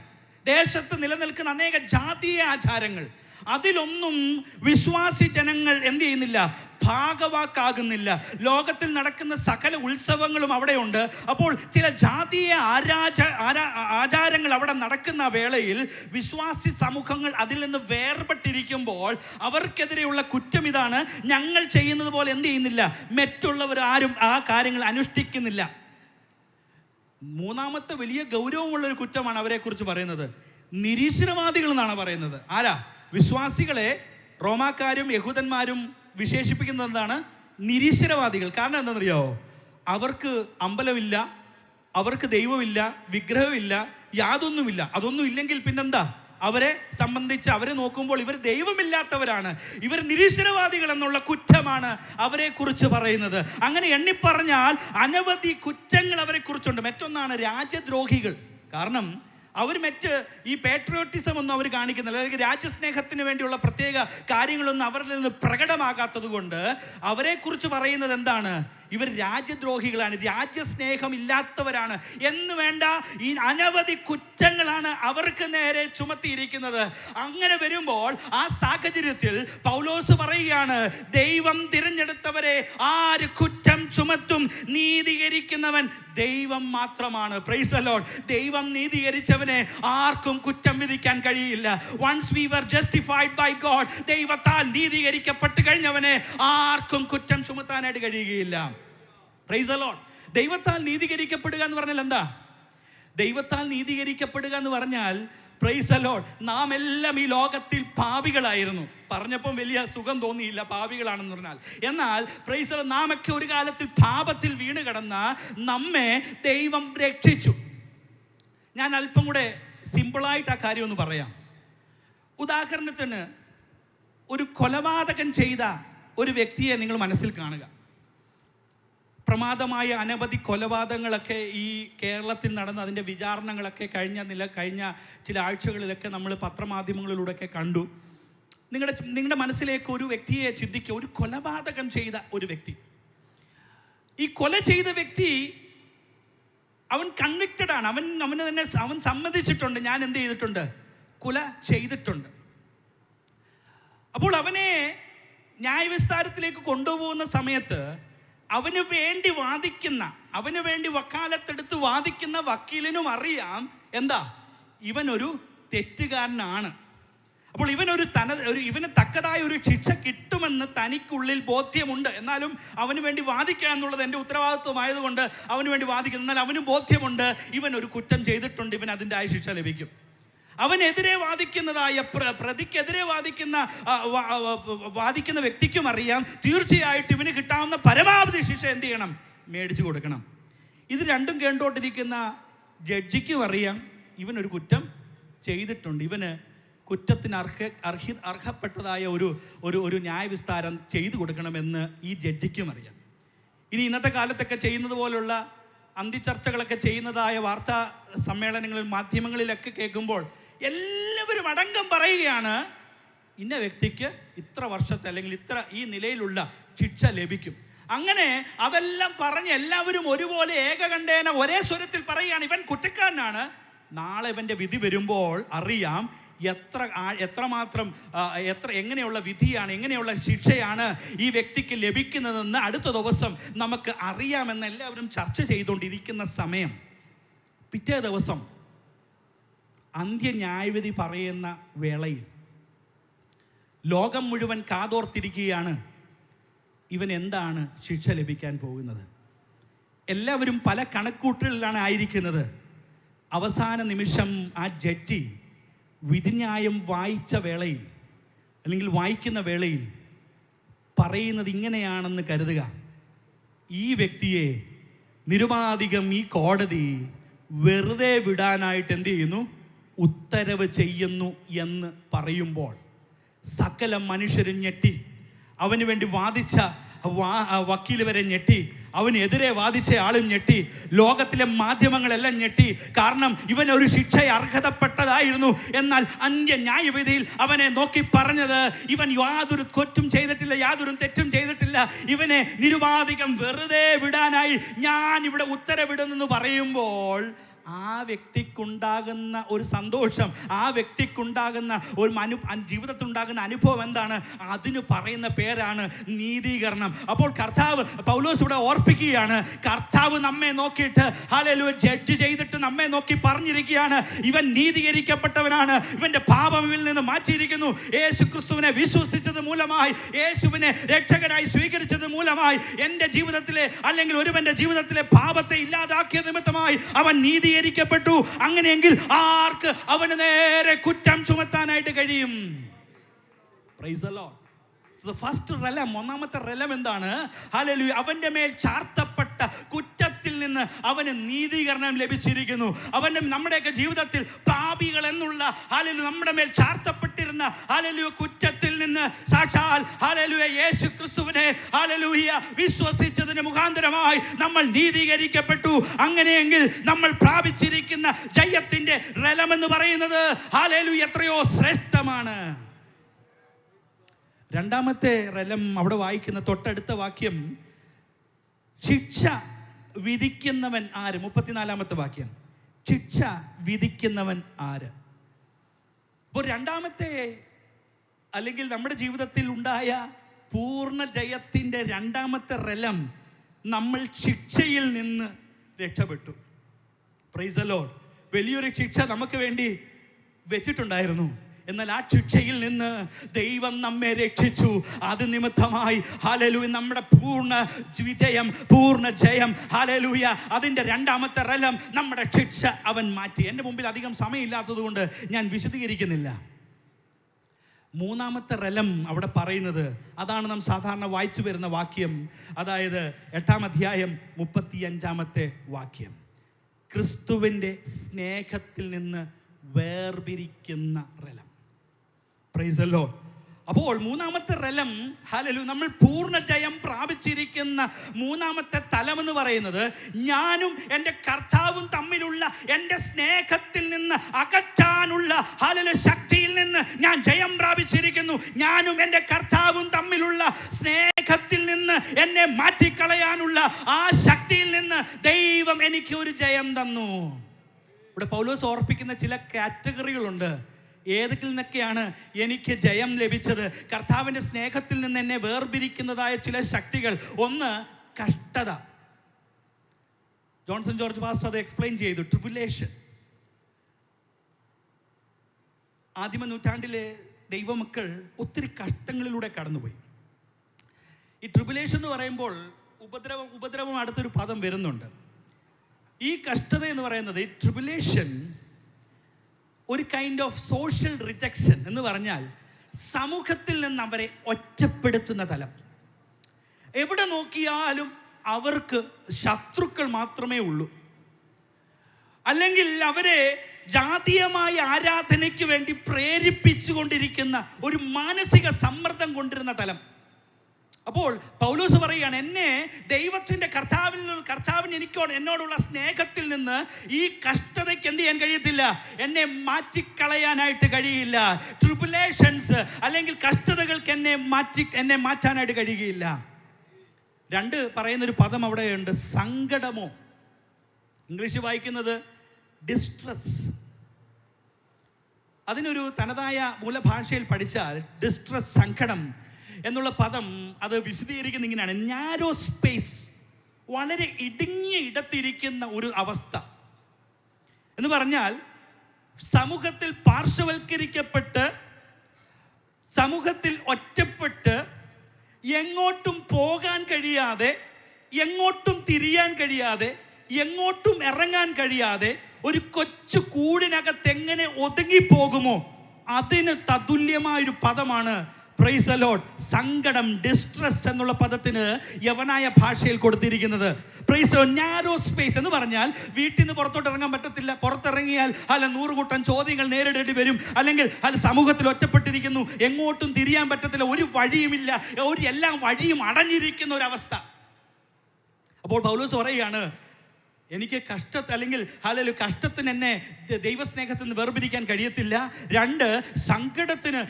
ദേശത്ത് നിലനിൽക്കുന്ന അനേക ജാതീയ ആചാരങ്ങൾ. അതിലൊന്നും വിശ്വാസി ജനങ്ങൾ എന്ത് ചെയ്യുന്നില്ല? ഭാഗവാക്കാകുന്നില്ല. ലോകത്തിൽ നടക്കുന്ന സകല ഉത്സവങ്ങളും അവിടെയുണ്ട്. അപ്പോൾ ചില ജാതീയ ആചാരങ്ങൾ അവിടെ നടക്കുന്ന വേളയിൽ വിശ്വാസി സമൂഹങ്ങൾ അതിൽ നിന്ന് വേർപെട്ടിരിക്കുമ്പോൾ അവർക്കെതിരെയുള്ള കുറ്റം ഇതാണ്: ഞങ്ങൾ ചെയ്യുന്നത് പോലെ എന്ത് ചെയ്യുന്നില്ല? മറ്റുള്ളവർ ആരും ആ കാര്യങ്ങൾ അനുഷ്ഠിക്കുന്നില്ല. മൂന്നാമത്തെ വലിയ ഗൗരവമുള്ളൊരു കുറ്റമാണ് അവരെക്കുറിച്ച് പറയുന്നത്. നിരീശ്വരവാദികൾ എന്നാണ് പറയുന്നത്. ആരാ? വിശ്വാസികളെ റോമാക്കാരും യഹൂദന്മാരും വിശേഷിപ്പിക്കുന്നത് എന്താണ്? നിരീശ്വരവാദികൾ. കാരണം എന്താണെന്നറിയാമോ? അവർക്ക് അമ്പലമില്ല, അവർക്ക് ദൈവമില്ല, വിഗ്രഹമില്ല, യാതൊന്നുമില്ല. അതൊന്നും ഇല്ലെങ്കിൽ പിന്നെന്താ? അവരെ സംബന്ധിച്ച് അവരെ നോക്കുമ്പോൾ ഇവർ ദൈവമില്ലാത്തവരാണ്, ഇവർ നിരീശ്വരവാദികൾ എന്നുള്ള കുറ്റമാണ് അവരെ കുറിച്ച് പറയുന്നത്. അങ്ങനെ എണ്ണിപ്പറഞ്ഞാൽ അനവധി കുറ്റങ്ങൾ അവരെ കുറിച്ചുണ്ട്. മറ്റൊന്നാണ് രാജ്യദ്രോഹികൾ. കാരണം അവർ ഈ പാട്രിയോട്ടിസം ഒന്നും അവർ കാണിക്കുന്നില്ല, അല്ലെങ്കിൽ രാജ്യസ്നേഹത്തിന് വേണ്ടിയുള്ള പ്രത്യേക കാര്യങ്ങളൊന്നും അവരിൽ നിന്ന് പ്രകടമാകാത്തത് കൊണ്ട് അവരെക്കുറിച്ച് പറയുന്നത് എന്താണ്? ഇവർ രാജ്യദ്രോഹികളാണ്, രാജ്യസ്നേഹം ഇല്ലാത്തവരാണ് എന്ന് വേണ്ട ഈ അനവധി കുറ്റങ്ങളാണ് അവർക്ക് നേരെ ചുമത്തിയിരിക്കുന്നത്. അങ്ങനെ വരുമ്പോൾ ആ സാഹചര്യത്തിൽ പൗലോസ് പറയുകയാണ്: ദൈവം തിരഞ്ഞെടുത്തവരെ ആര് കുറ്റം ചുമത്തും? നീതീകരിക്കുന്നവൻ ദൈവം മാത്രമാണ്. Praise the Lord. ദൈവം നീതീകരിച്ചവനെ ആർക്കും കുറ്റം വിധിക്കാൻ കഴിയില്ല. Once we were justified by God, ദൈവത്താൽ നീതീകരിക്കപ്പെട്ട് കഴിഞ്ഞവനെ ആർക്കും കുറ്റം ചുമത്താനായിട്ട് കഴിയുകയില്ല. Praise the Lord. ദൈവത്താൽ നീതീകരിക്കപ്പെടുക എന്ന് പറഞ്ഞാൽ എന്താ? ദൈവത്താൽ നീതീകരിക്കപ്പെടുക എന്ന് പറഞ്ഞാൽ, പ്രൈസ് ദി ലോർഡ്, നാം എല്ലാം ഈ ലോകത്തിൽ പാപികളായിരുന്നു. പറഞ്ഞപ്പോൾ വലിയ സുഖം തോന്നിയില്ല, പാപികളാണെന്ന് പറഞ്ഞാൽ. എന്നാൽ പ്രൈസ് ദി ലോർഡ്, നാം ഒക്കെ ഒരു കാലത്തിൽ പാപത്തിൽ വീണ് കിടന്ന നമ്മെ ദൈവം രക്ഷിച്ചു. ഞാൻ അല്പം കൂടെ സിമ്പിളായിട്ട് ആ കാര്യം ഒന്ന് പറയാം. ഉദാഹരണത്തിന്, ഒരു കൊലപാതകം ചെയ്ത ഒരു വ്യക്തിയെ നിങ്ങൾ മനസ്സിൽ കാണുക. പ്രമാദമായ അനവധി കൊലപാതകങ്ങളൊക്കെ ഈ കേരളത്തിൽ നടന്ന അതിൻ്റെ വിചാരണകളൊക്കെ കഴിഞ്ഞ ചില ആഴ്ചകളിലൊക്കെ നമ്മൾ പത്രമാധ്യമങ്ങളിലൂടെയൊക്കെ കണ്ടു. നിങ്ങളുടെ മനസ്സിലേക്ക് ഒരു വ്യക്തിയെ ചിന്തിക്കുക. ഒരു കൊലപാതകം ചെയ്ത ഒരു വ്യക്തി, ഈ കൊല ചെയ്ത വ്യക്തി അവൻ കൺവിക്റ്റഡ് ആണ്. അവൻ സമ്മതിച്ചിട്ടുണ്ട്, ഞാൻ എന്ത് ചെയ്തിട്ടുണ്ട്? കൊല ചെയ്തിട്ടുണ്ട്. അപ്പോൾ അവനെ ന്യായവിസ്താരത്തിലേക്ക് കൊണ്ടുപോകുന്ന സമയത്ത് അവന് വേണ്ടി വക്കാലത്തെടുത്ത് വാദിക്കുന്ന വക്കീലിനും അറിയാം എന്താ? ഇവനൊരു തെറ്റുകാരനാണ്. അപ്പോൾ ഇവന് തക്കതായ ഒരു ശിക്ഷ കിട്ടുമെന്ന് തനിക്കുള്ളിൽ ബോധ്യമുണ്ട്. എന്നാലും അവന് വേണ്ടി വാദിക്കുക എന്നുള്ളത് എൻ്റെ ഉത്തരവാദിത്വമായതുകൊണ്ട് അവന് വേണ്ടി വാദിക്കുന്നു. എന്നാൽ അവന് ബോധ്യമുണ്ട് ഇവൻ ഒരു കുറ്റം ചെയ്തിട്ടുണ്ട്, ഇവൻ അതിൻ്റെ ശിക്ഷ ലഭിക്കും. അവനെതിരെ പ്രതിക്കെതിരെ വാദിക്കുന്ന വ്യക്തിക്കും അറിയാം തീർച്ചയായിട്ടും ഇവന് കിട്ടാവുന്ന പരമാവധി ശിക്ഷ എന്ത് ചെയ്യണം? മേടിച്ചു കൊടുക്കണം. ഇത് രണ്ടും കേട്ടോണ്ടിരിക്കുന്ന ജഡ്ജിക്കും അറിയാം ഇവനൊരു കുറ്റം ചെയ്തിട്ടുണ്ട്, ഇവന് കുറ്റത്തിന് അർഹപ്പെട്ടതായ ഒരു ന്യായവിസ്താരം ചെയ്തു കൊടുക്കണമെന്ന് ഈ ജഡ്ജിക്കും അറിയാം. ഇനി ഇന്നത്തെ കാലത്തൊക്കെ ചെയ്യുന്നത് പോലുള്ള അന്തിച്ചർച്ചകളൊക്കെ ചെയ്യുന്നതായ വാർത്താ സമ്മേളനങ്ങളിൽ, മാധ്യമങ്ങളിലൊക്കെ കേൾക്കുമ്പോൾ എല്ലാവരും അടങ്കം പറയുകയാണ്, ഇന്ന വ്യക്തിക്ക് ഇത്ര വർഷത്തെ അല്ലെങ്കിൽ ഈ നിലയിലുള്ള ശിക്ഷ ലഭിക്കും. അങ്ങനെ അതെല്ലാം പറഞ്ഞ് എല്ലാവരും ഒരുപോലെ ഏകകണ്ഠേന ഒരേ സ്വരത്തിൽ പറയുകയാണ്, ഇവൻ കുറ്റക്കാരനാണ്. നാളെ ഇവൻ്റെ വിധി വരുമ്പോൾ അറിയാം എങ്ങനെയുള്ള വിധിയാണ്, എങ്ങനെയുള്ള ശിക്ഷയാണ് ഈ വ്യക്തിക്ക് ലഭിക്കുന്നതെന്ന് അടുത്ത ദിവസം നമുക്ക് അറിയാമെന്ന് എല്ലാവരും ചർച്ച ചെയ്തുകൊണ്ടിരിക്കുന്ന സമയം, പിറ്റേ ദിവസം അന്ത്യ ന്യായവിധി പറയുന്ന വേളയിൽ ലോകം മുഴുവൻ കാതോർത്തിരിക്കുകയാണ്, ഇവൻ എന്താണ് ശിക്ഷ ലഭിക്കാൻ പോകുന്നത്. എല്ലാവരും പല കണക്കൂട്ടലിലാണ് ആയിരിക്കുന്നത്. അവസാന നിമിഷം ആ ജഡ്ജി വിധിന്യായം വായിച്ച വേളയിൽ അല്ലെങ്കിൽ വായിക്കുന്ന വേളയിൽ പറയുന്നത് ഇങ്ങനെയാണെന്ന് കരുതുക, ഈ വ്യക്തിയെ നിരുപാധികം ഈ കോടതി വെറുതെ വിടാനായിട്ട് എന്ത് ചെയ്യുന്നു, ഉത്തരവ് ചെയ്യുന്നു എന്ന് പറയുമ്പോൾ സകല മനുഷ്യരും ഞെട്ടി. അവന് വേണ്ടി വാദിച്ച വക്കീൽ വരെ ഞെട്ടി, അവനെതിരെ വാദിച്ച ആളും ഞെട്ടി, ലോകത്തിലെ മാധ്യമങ്ങളെല്ലാം ഞെട്ടി. കാരണം ഇവൻ ഒരു ശിക്ഷ അർഹതപ്പെട്ടതായിരുന്നു. എന്നാൽ അന്ത്യ ന്യായവിധിയിൽ അവനെ നോക്കി പറഞ്ഞത്, ഇവൻ യാതൊരു കുറ്റം ചെയ്തിട്ടില്ല, യാതൊരു തെറ്റും ചെയ്തിട്ടില്ല, ഇവനെ നിരുപാധികം വെറുതെ വിടാനായി ഞാൻ ഇവിടെ ഉത്തരവിടുന്നെന്ന് പറയുമ്പോൾ ആ വ്യക്തിക്കുണ്ടാകുന്ന ഒരു സന്തോഷം, ആ വ്യക്തിക്കുണ്ടാകുന്ന ഒരു ജീവിതത്തിലുണ്ടാകുന്ന അനുഭവം എന്താണ്? അതിന് പറയുന്ന പേരാണ് നീതീകരണം. അപ്പോൾ കർത്താവ്, പൗലോസ് ഇവിടെ ഓർപ്പിക്കുകയാണ്, കർത്താവ് നമ്മെ നോക്കിയിട്ട് ഹല്ലേലൂയ ജഡ്ജ് ചെയ്തിട്ട് നമ്മെ നോക്കി പറഞ്ഞിരിക്കുകയാണ്, ഇവൻ നീതീകരിക്കപ്പെട്ടവനാണ്, ഇവന്റെ പാപം ഇവനിൽ നിന്ന് മാറ്റിയിരിക്കുന്നു. യേശു ക്രിസ്തുവിനെ വിശ്വസിച്ചത് മൂലമായി, യേശുവിനെ രക്ഷകനായി സ്വീകരിച്ചത് മൂലമായി എൻ്റെ ജീവിതത്തിലെ അല്ലെങ്കിൽ ഒരുവന്റെ ജീവിതത്തിലെ പാപത്തെ ഇല്ലാതാക്കിയ നിമിത്തമായി അവൻ നീതി പ്പെട്ടു. അങ്ങനെയെങ്കിൽ ആർക്ക് അവന് നേരെ കുറ്റം ചുമത്താനായിട്ട് കഴിയും? Price the Lord. So the first realm, ഒന്നാമത്തെ റെലം എന്താണ്? ഹല്ലേലൂയ, അവന്റെ മേൽ ചാർത്തപ്പെട്ട കുറ്റത്തിൽ നിന്ന് അവന് നീതീകരണം ലഭിച്ചിരിക്കുന്നു. നമ്മുടെയൊക്കെ ജീവിതത്തിൽ പാപികൾ എന്നുള്ള ഹല്ലേലൂയ നമ്മുടെ മേൽ ചാർത്തപ്പെട്ടിരുന്ന ഹല്ലേലൂയ കുറ്റത്തിൽ നിന്ന് സാക്ഷാൽ ഹല്ലേലൂയ യേശു ക്രിസ്തുവിനെ ഹല്ലേലൂയ വിശ്വസിച്ചതിന് മുഖാന്തരമായി നമ്മൾ നീതീകരിക്കപ്പെട്ടു. അങ്ങനെയെങ്കിൽ നമ്മൾ പ്രാപിച്ചിരിക്കുന്ന ജയത്തിന്റെ റെലം എന്ന് പറയുന്നത് ഹല്ലേലൂയ എത്രയോ ശ്രേഷ്ഠമാണ്. രണ്ടാമത്തെ റെലം അവിടെ വായിക്കുന്ന തൊട്ടടുത്ത വാക്യം, ശിക്ഷ വിധിക്കുന്നവൻ ആര്? 34-ാമത്തെ വാക്യം, ശിക്ഷ വിധിക്കുന്നവൻ ആര്? അപ്പോൾ രണ്ടാമത്തെ അല്ലെങ്കിൽ നമ്മുടെ ജീവിതത്തിൽ ഉണ്ടായ പൂർണ്ണ ജയത്തിൻ്റെ രണ്ടാമത്തെ റെലം, നമ്മൾ ശിക്ഷയിൽ നിന്ന് രക്ഷപ്പെട്ടു. Price the Lord. വലിയൊരു ശിക്ഷ നമുക്ക് വേണ്ടി വെച്ചിട്ടുണ്ടായിരുന്നു. എന്നാൽ ആ ശിക്ഷയിൽ നിന്ന് ദൈവം നമ്മെ രക്ഷിച്ചു. അത് നിമിത്തമായി ഹല്ലേലൂയ നമ്മുടെ പൂർണ്ണ വിജയം, പൂർണ്ണ ജയം, ഹല്ലേലൂയ അതിൻ്റെ രണ്ടാമത്തെ റെലം നമ്മുടെ ശിക്ഷ അവൻ മാറ്റി. എൻ്റെ മുമ്പിൽ അധികം സമയമില്ലാത്തത് കൊണ്ട് ഞാൻ വിശദീകരിക്കുന്നില്ല. മൂന്നാമത്തെ റെലം അവിടെ പറയുന്നത്, അതാണ് നാം സാധാരണ വായിച്ചു വരുന്ന വാക്യം. അതായത് 8-ാം അധ്യായം 35-ാമത്തെ വാക്യം, ക്രിസ്തുവിൻ്റെ സ്നേഹത്തിൽ നിന്ന് വേർപിരിക്കുന്ന റെലം. Price the Lord. അപ്പോൾ മൂന്നാമത്തെ റെലം ഹല്ലേലൂയ നമ്മൾ പൂർണ്ണ ജയം പ്രാപിച്ചിരിക്കുന്ന മൂന്നാമത്തെ തലം എന്ന് പറയുന്നത്, ഞാനും എൻ്റെ കർത്താവും തമ്മിലുള്ള എൻ്റെ സ്നേഹത്തിൽ നിന്ന് അകറ്റാനുള്ള ഹല്ലേലൂയ ശക്തിയിൽ നിന്ന് ഞാൻ ജയം പ്രാപിച്ചിരിക്കുന്നു. ഞാനും എൻ്റെ കർത്താവും തമ്മിലുള്ള സ്നേഹത്തിൽ നിന്ന് എന്നെ മാറ്റിക്കളയാനുള്ള ആ ശക്തിയിൽ നിന്ന് ദൈവം എനിക്ക് ഒരു ജയം തന്നു. ഇവിടെ പൗലോസ് ഓർപ്പിക്കുന്ന ചില കാറ്റഗറികളുണ്ട്. ഏതൊക്കെ നിന്നൊക്കെയാണ് എനിക്ക് ജയം ലഭിച്ചത്? കർത്താവിൻ്റെ സ്നേഹത്തിൽ നിന്ന് എന്നെ വേർപിരിക്കുന്നതായ ചില ശക്തികൾ. ഒന്ന്, കഷ്ടത. ജോൺസൺ ജോർജ് പാസ്റ്റർ അത് എക്സ്പ്ലെയിൻ ചെയ്തു. ട്രിബുലേഷൻ. ആദിമ നൂറ്റാണ്ടിലെ ദൈവമക്കൾ ഒത്തിരി കഷ്ടങ്ങളിലൂടെ കടന്നുപോയി. ഈ ട്രിബുലേഷൻ എന്ന് പറയുമ്പോൾ ഉപദ്രവം അടുത്തൊരു പദം വരുന്നുണ്ട്. ഈ കഷ്ടത എന്ന് പറയുന്നത്, ഈ ട്രിബുലേഷൻ ഒരു കൈൻഡ് ഓഫ് സോഷ്യൽ റിജക്ഷൻ എന്ന് പറഞ്ഞാൽ സമൂഹത്തിൽ നിന്ന് അവരെ ഒറ്റപ്പെടുത്തുന്ന തലം. എവിടെ നോക്കിയാലും അവർക്ക് ശത്രുക്കൾ മാത്രമേ ഉള്ളൂ. അല്ലെങ്കിൽ അവരെ ജാതീയമായ ആരാധനയ്ക്ക് വേണ്ടി പ്രേരിപ്പിച്ചുകൊണ്ടിരിക്കുന്ന ഒരു മാനസിക സമ്മർദ്ദം കൊണ്ടിരുന്ന തലം. അപ്പോൾ പൗലോസ് പറയുകയാണ്, എന്നെ ദൈവത്തിൻ്റെ കർത്താവിന് എന്നോടുള്ള സ്നേഹത്തിൽ നിന്ന് ഈ കഷ്ടതയ്ക്ക് എന്ത് ചെയ്യാൻ കഴിയത്തില്ല, എന്നെ മാറ്റിക്കളയാനായിട്ട് കഴിയില്ല. ട്രിബുലേഷൻസ് അല്ലെങ്കിൽ കഷ്ടതകൾക്ക് എന്നെ മാറ്റാനായിട്ട് കഴിയുകയില്ല. രണ്ട് പറയുന്നൊരു പദം അവിടെയുണ്ട്, സങ്കടമോ. ഇംഗ്ലീഷ് വായിക്കുന്നത് ഡിസ്ട്രസ്. അതിനൊരു തനതായ മൂലഭാഷയിൽ പഠിച്ചാൽ ഡിസ്ട്രസ്, സങ്കടം എന്നുള്ള പദം അത് വിശദീകരിക്കുന്ന ഇങ്ങനെയാണ്: നാരോ സ്പേസ്, വളരെ ഇടുങ്ങിയ ഇടത്തിരിക്കുന്ന ഒരു അവസ്ഥ എന്ന് പറഞ്ഞാൽ സമൂഹത്തിൽ പാർശ്വവൽക്കരിക്കപ്പെട്ട്, സമൂഹത്തിൽ ഒറ്റപ്പെട്ട്, എങ്ങോട്ടും പോകാൻ കഴിയാതെ, എങ്ങോട്ടും തിരിയാൻ കഴിയാതെ, എങ്ങോട്ടും ഇറങ്ങാൻ കഴിയാതെ ഒരു കൊച്ചു കൂടിനകത്ത് എങ്ങനെ ഒതുങ്ങിപ്പോകുമോ അതിന് തതുല്യമായൊരു പദമാണ് പ്രൈസ് ദി ലോർഡ് സങ്കടം, ഡിസ്ട്രസ് എന്നുള്ള പദത്തിന് യവനായ ഭാഷയിൽ കൊടുത്തിരിക്കുന്നത്. Price the Lord. Narrow space എന്ന് പറഞ്ഞാൽ വീട്ടിൽ നിന്ന് പുറത്തോട്ട് ഇറങ്ങാൻ പറ്റത്തില്ല. പുറത്തിറങ്ങിയാൽ 100 കൂട്ടം ചോദ്യങ്ങൾ നേരിടേണ്ടി വരും. അല്ലെങ്കിൽ സമൂഹത്തിൽ ഒറ്റപ്പെട്ടിരിക്കുന്നു, എങ്ങോട്ടും തിരിയാൻ പറ്റത്തില്ല, ഒരു വഴിയുമില്ല, എല്ലാ വഴിയും അടഞ്ഞിരിക്കുന്ന ഒരവസ്ഥ. അപ്പോൾ പൗലോസ് പറയുകയാണ്, എനിക്ക് കഷ്ടത്തിന് എന്നെ ദൈവസ്നേഹത്തിൽ നിന്ന് വേർപിരിക്കാൻ കഴിയത്തില്ല. 2, സങ്കടത്തിന്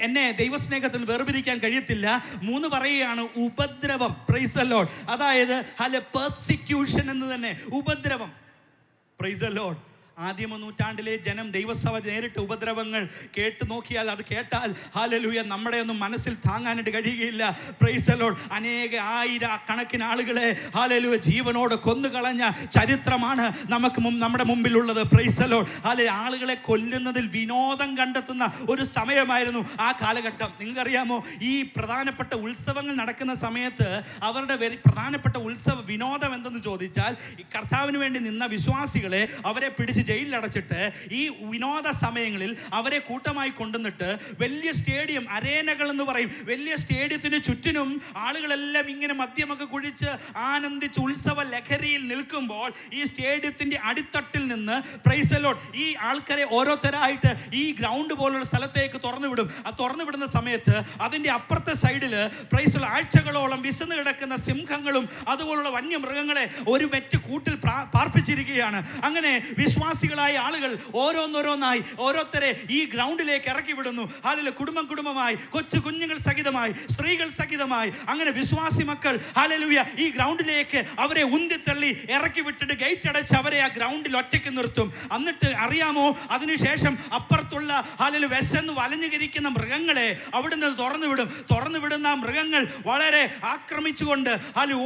എന്നെ ദൈവസ്നേഹത്തിൽ നിന്ന് വേർപിരിക്കാൻ കഴിയത്തില്ല. 3 പറയുകയാണ് ഉപദ്രവം. Price the Lord. അതായത് പെർസിക്യൂഷൻ എന്ന് തന്നെ, ഉപദ്രവം. Price the Lord. ആദിമ നൂറ്റാണ്ടിലെ ജനം ദൈവസഭ നേരിട്ട് ഉപദ്രവങ്ങൾ കേട്ട് നോക്കിയാൽ, അത് കേട്ടാൽ ഹല്ലേലൂയ നമ്മുടെ ഒന്നും മനസ്സിൽ താങ്ങാനായിട്ട് കഴിയുകയില്ല. Praise the Lord. അനേക ആയിരക്കണക്കിന് ആളുകളെ ഹല്ലേലൂയ ജീവനോട് കൊന്നുകളഞ്ഞ ചരിത്രമാണ് നമ്മുടെ മുമ്പിലുള്ളത്. Price the Lord. ആളുകളെ കൊല്ലുന്നതിൽ വിനോദം കണ്ടെത്തുന്ന ഒരു സമയമായിരുന്നു ആ കാലഘട്ടം. നിങ്ങൾക്കറിയാമോ, ഈ പ്രധാനപ്പെട്ട ഉത്സവങ്ങൾ നടക്കുന്ന സമയത്ത് അവരുടെ പ്രധാനപ്പെട്ട ഉത്സവ വിനോദം എന്തെന്ന് ചോദിച്ചാൽ, ഈ കർത്താവിന് വേണ്ടി നിന്ന വിശ്വാസികളെ അവരെ പിടിച്ച് ജയിലിലടച്ചിട്ട് ഈ വിനോദ സമയങ്ങളിൽ അവരെ കൂട്ടമായി കൊണ്ടുവന്നിട്ട് വലിയ സ്റ്റേഡിയം, അരേനകൾ എന്ന് പറയും, വലിയ സ്റ്റേഡിയത്തിന് ചുറ്റിനും ആളുകളെല്ലാം ഇങ്ങനെ മദ്യമൊക്കെ കുഴിച്ച് ആനന്ദിച്ച് ഉത്സവ ലഹരിയിൽ നിൽക്കുമ്പോൾ ഈ സ്റ്റേഡിയത്തിന്റെ അടിത്തട്ടിൽ നിന്ന് പ്രൈസ് ദി ലോർഡ് ഈ ആൾക്കാരെ ഓരോരുത്തരായിട്ട് ഈ ഗ്രൗണ്ട് പോലുള്ള സ്ഥലത്തേക്ക് തുറന്നു വിടും. ആ തുറന്നു വിടുന്ന സമയത്ത് അതിന്റെ അപ്പുറത്തെ സൈഡിൽ പ്രൈസ് ദി ലോർഡ് ആഴ്ചകളോളം വിശന്ന് കിടക്കുന്ന സിംഹങ്ങളും അതുപോലുള്ള വന്യമൃഗങ്ങളെ ഒരു വെറ്റ് കൂട്ടിൽ പാർപ്പിച്ചിരിക്കുകയാണ്. അങ്ങനെ വിശ്വാസികളായ ആളുകൾ ഓരോന്നോരോന്നായി ഓരോരുത്തരെ ഈ ഗ്രൗണ്ടിലേക്ക് ഇറക്കി വിടുന്നു. ഹല്ലേലൂയ. കുടുംബമായി, കൊച്ചു കുഞ്ഞുങ്ങൾ സഹിതമായി, സ്ത്രീകൾ സഹിതമായി, അങ്ങനെ വിശ്വാസി മക്കൾ ഹല്ലേലൂയ ഈ ഗ്രൗണ്ടിലേക്ക് അവരെ ഉന്തിത്തള്ളി ഇറക്കി വിട്ടിട്ട് ഗേറ്റ് അടച്ച് അവരെ ആ ഗ്രൗണ്ടിൽ ഒറ്റയ്ക്ക് നിർത്തും. എന്നിട്ട് അറിയാമോ, അതിനുശേഷം അപ്പുറത്തുള്ള ഹല്ലേലൂയ വിശന്ന് വലഞ്ഞുകരിക്കുന്ന മൃഗങ്ങളെ അവിടുന്ന് തുറന്നു വിടുന്ന മൃഗങ്ങൾ വളരെ ആക്രമിച്ചുകൊണ്ട്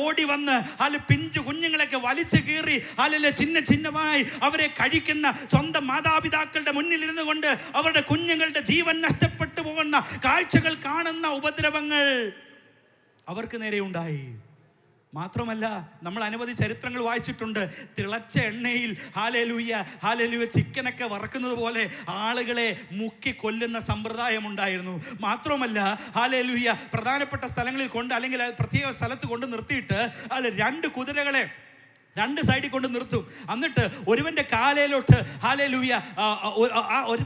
ഓടി വന്ന് പിഞ്ചു കുഞ്ഞുങ്ങളൊക്കെ വലിച്ചു കീറി ചിഹ്നമായി അവരെ കഴിക്കുന്ന സ്വന്തം മാതാപിതാക്കളുടെ മുന്നിൽ ഇരുന്നു കൊണ്ട് അവരുടെ കുഞ്ഞുങ്ങളുടെ ജീവൻ നഷ്ടപ്പെട്ടു പോകുന്ന കാഴ്ചകൾ കാണുന്ന ഉപദ്രവങ്ങൾ അവർക്ക് നേരെ ഉണ്ടായി. മാത്രമല്ല, നമ്മൾ അനവധി ചരിത്രങ്ങൾ വായിച്ചിട്ടുണ്ട്. തിളച്ച എണ്ണയിൽ ഹല്ലേലൂയ ചിക്കനൊക്കെ വറക്കുന്നത് പോലെ ആളുകളെ മുക്കി കൊല്ലുന്ന സമ്പ്രദായം ഉണ്ടായിരുന്നു. മാത്രമല്ല ഹല്ലേലൂയ പ്രധാനപ്പെട്ട സ്ഥലങ്ങളിൽ കൊണ്ട്, അല്ലെങ്കിൽ പ്രത്യേക സ്ഥലത്ത് കൊണ്ട് നിർത്തിയിട്ട് 2 കുതിരകളെ 2 സൈഡിൽ കൊണ്ട് നിർത്തും. എന്നിട്ട് ഒരുവന്റെ കാലയിലോട്ട്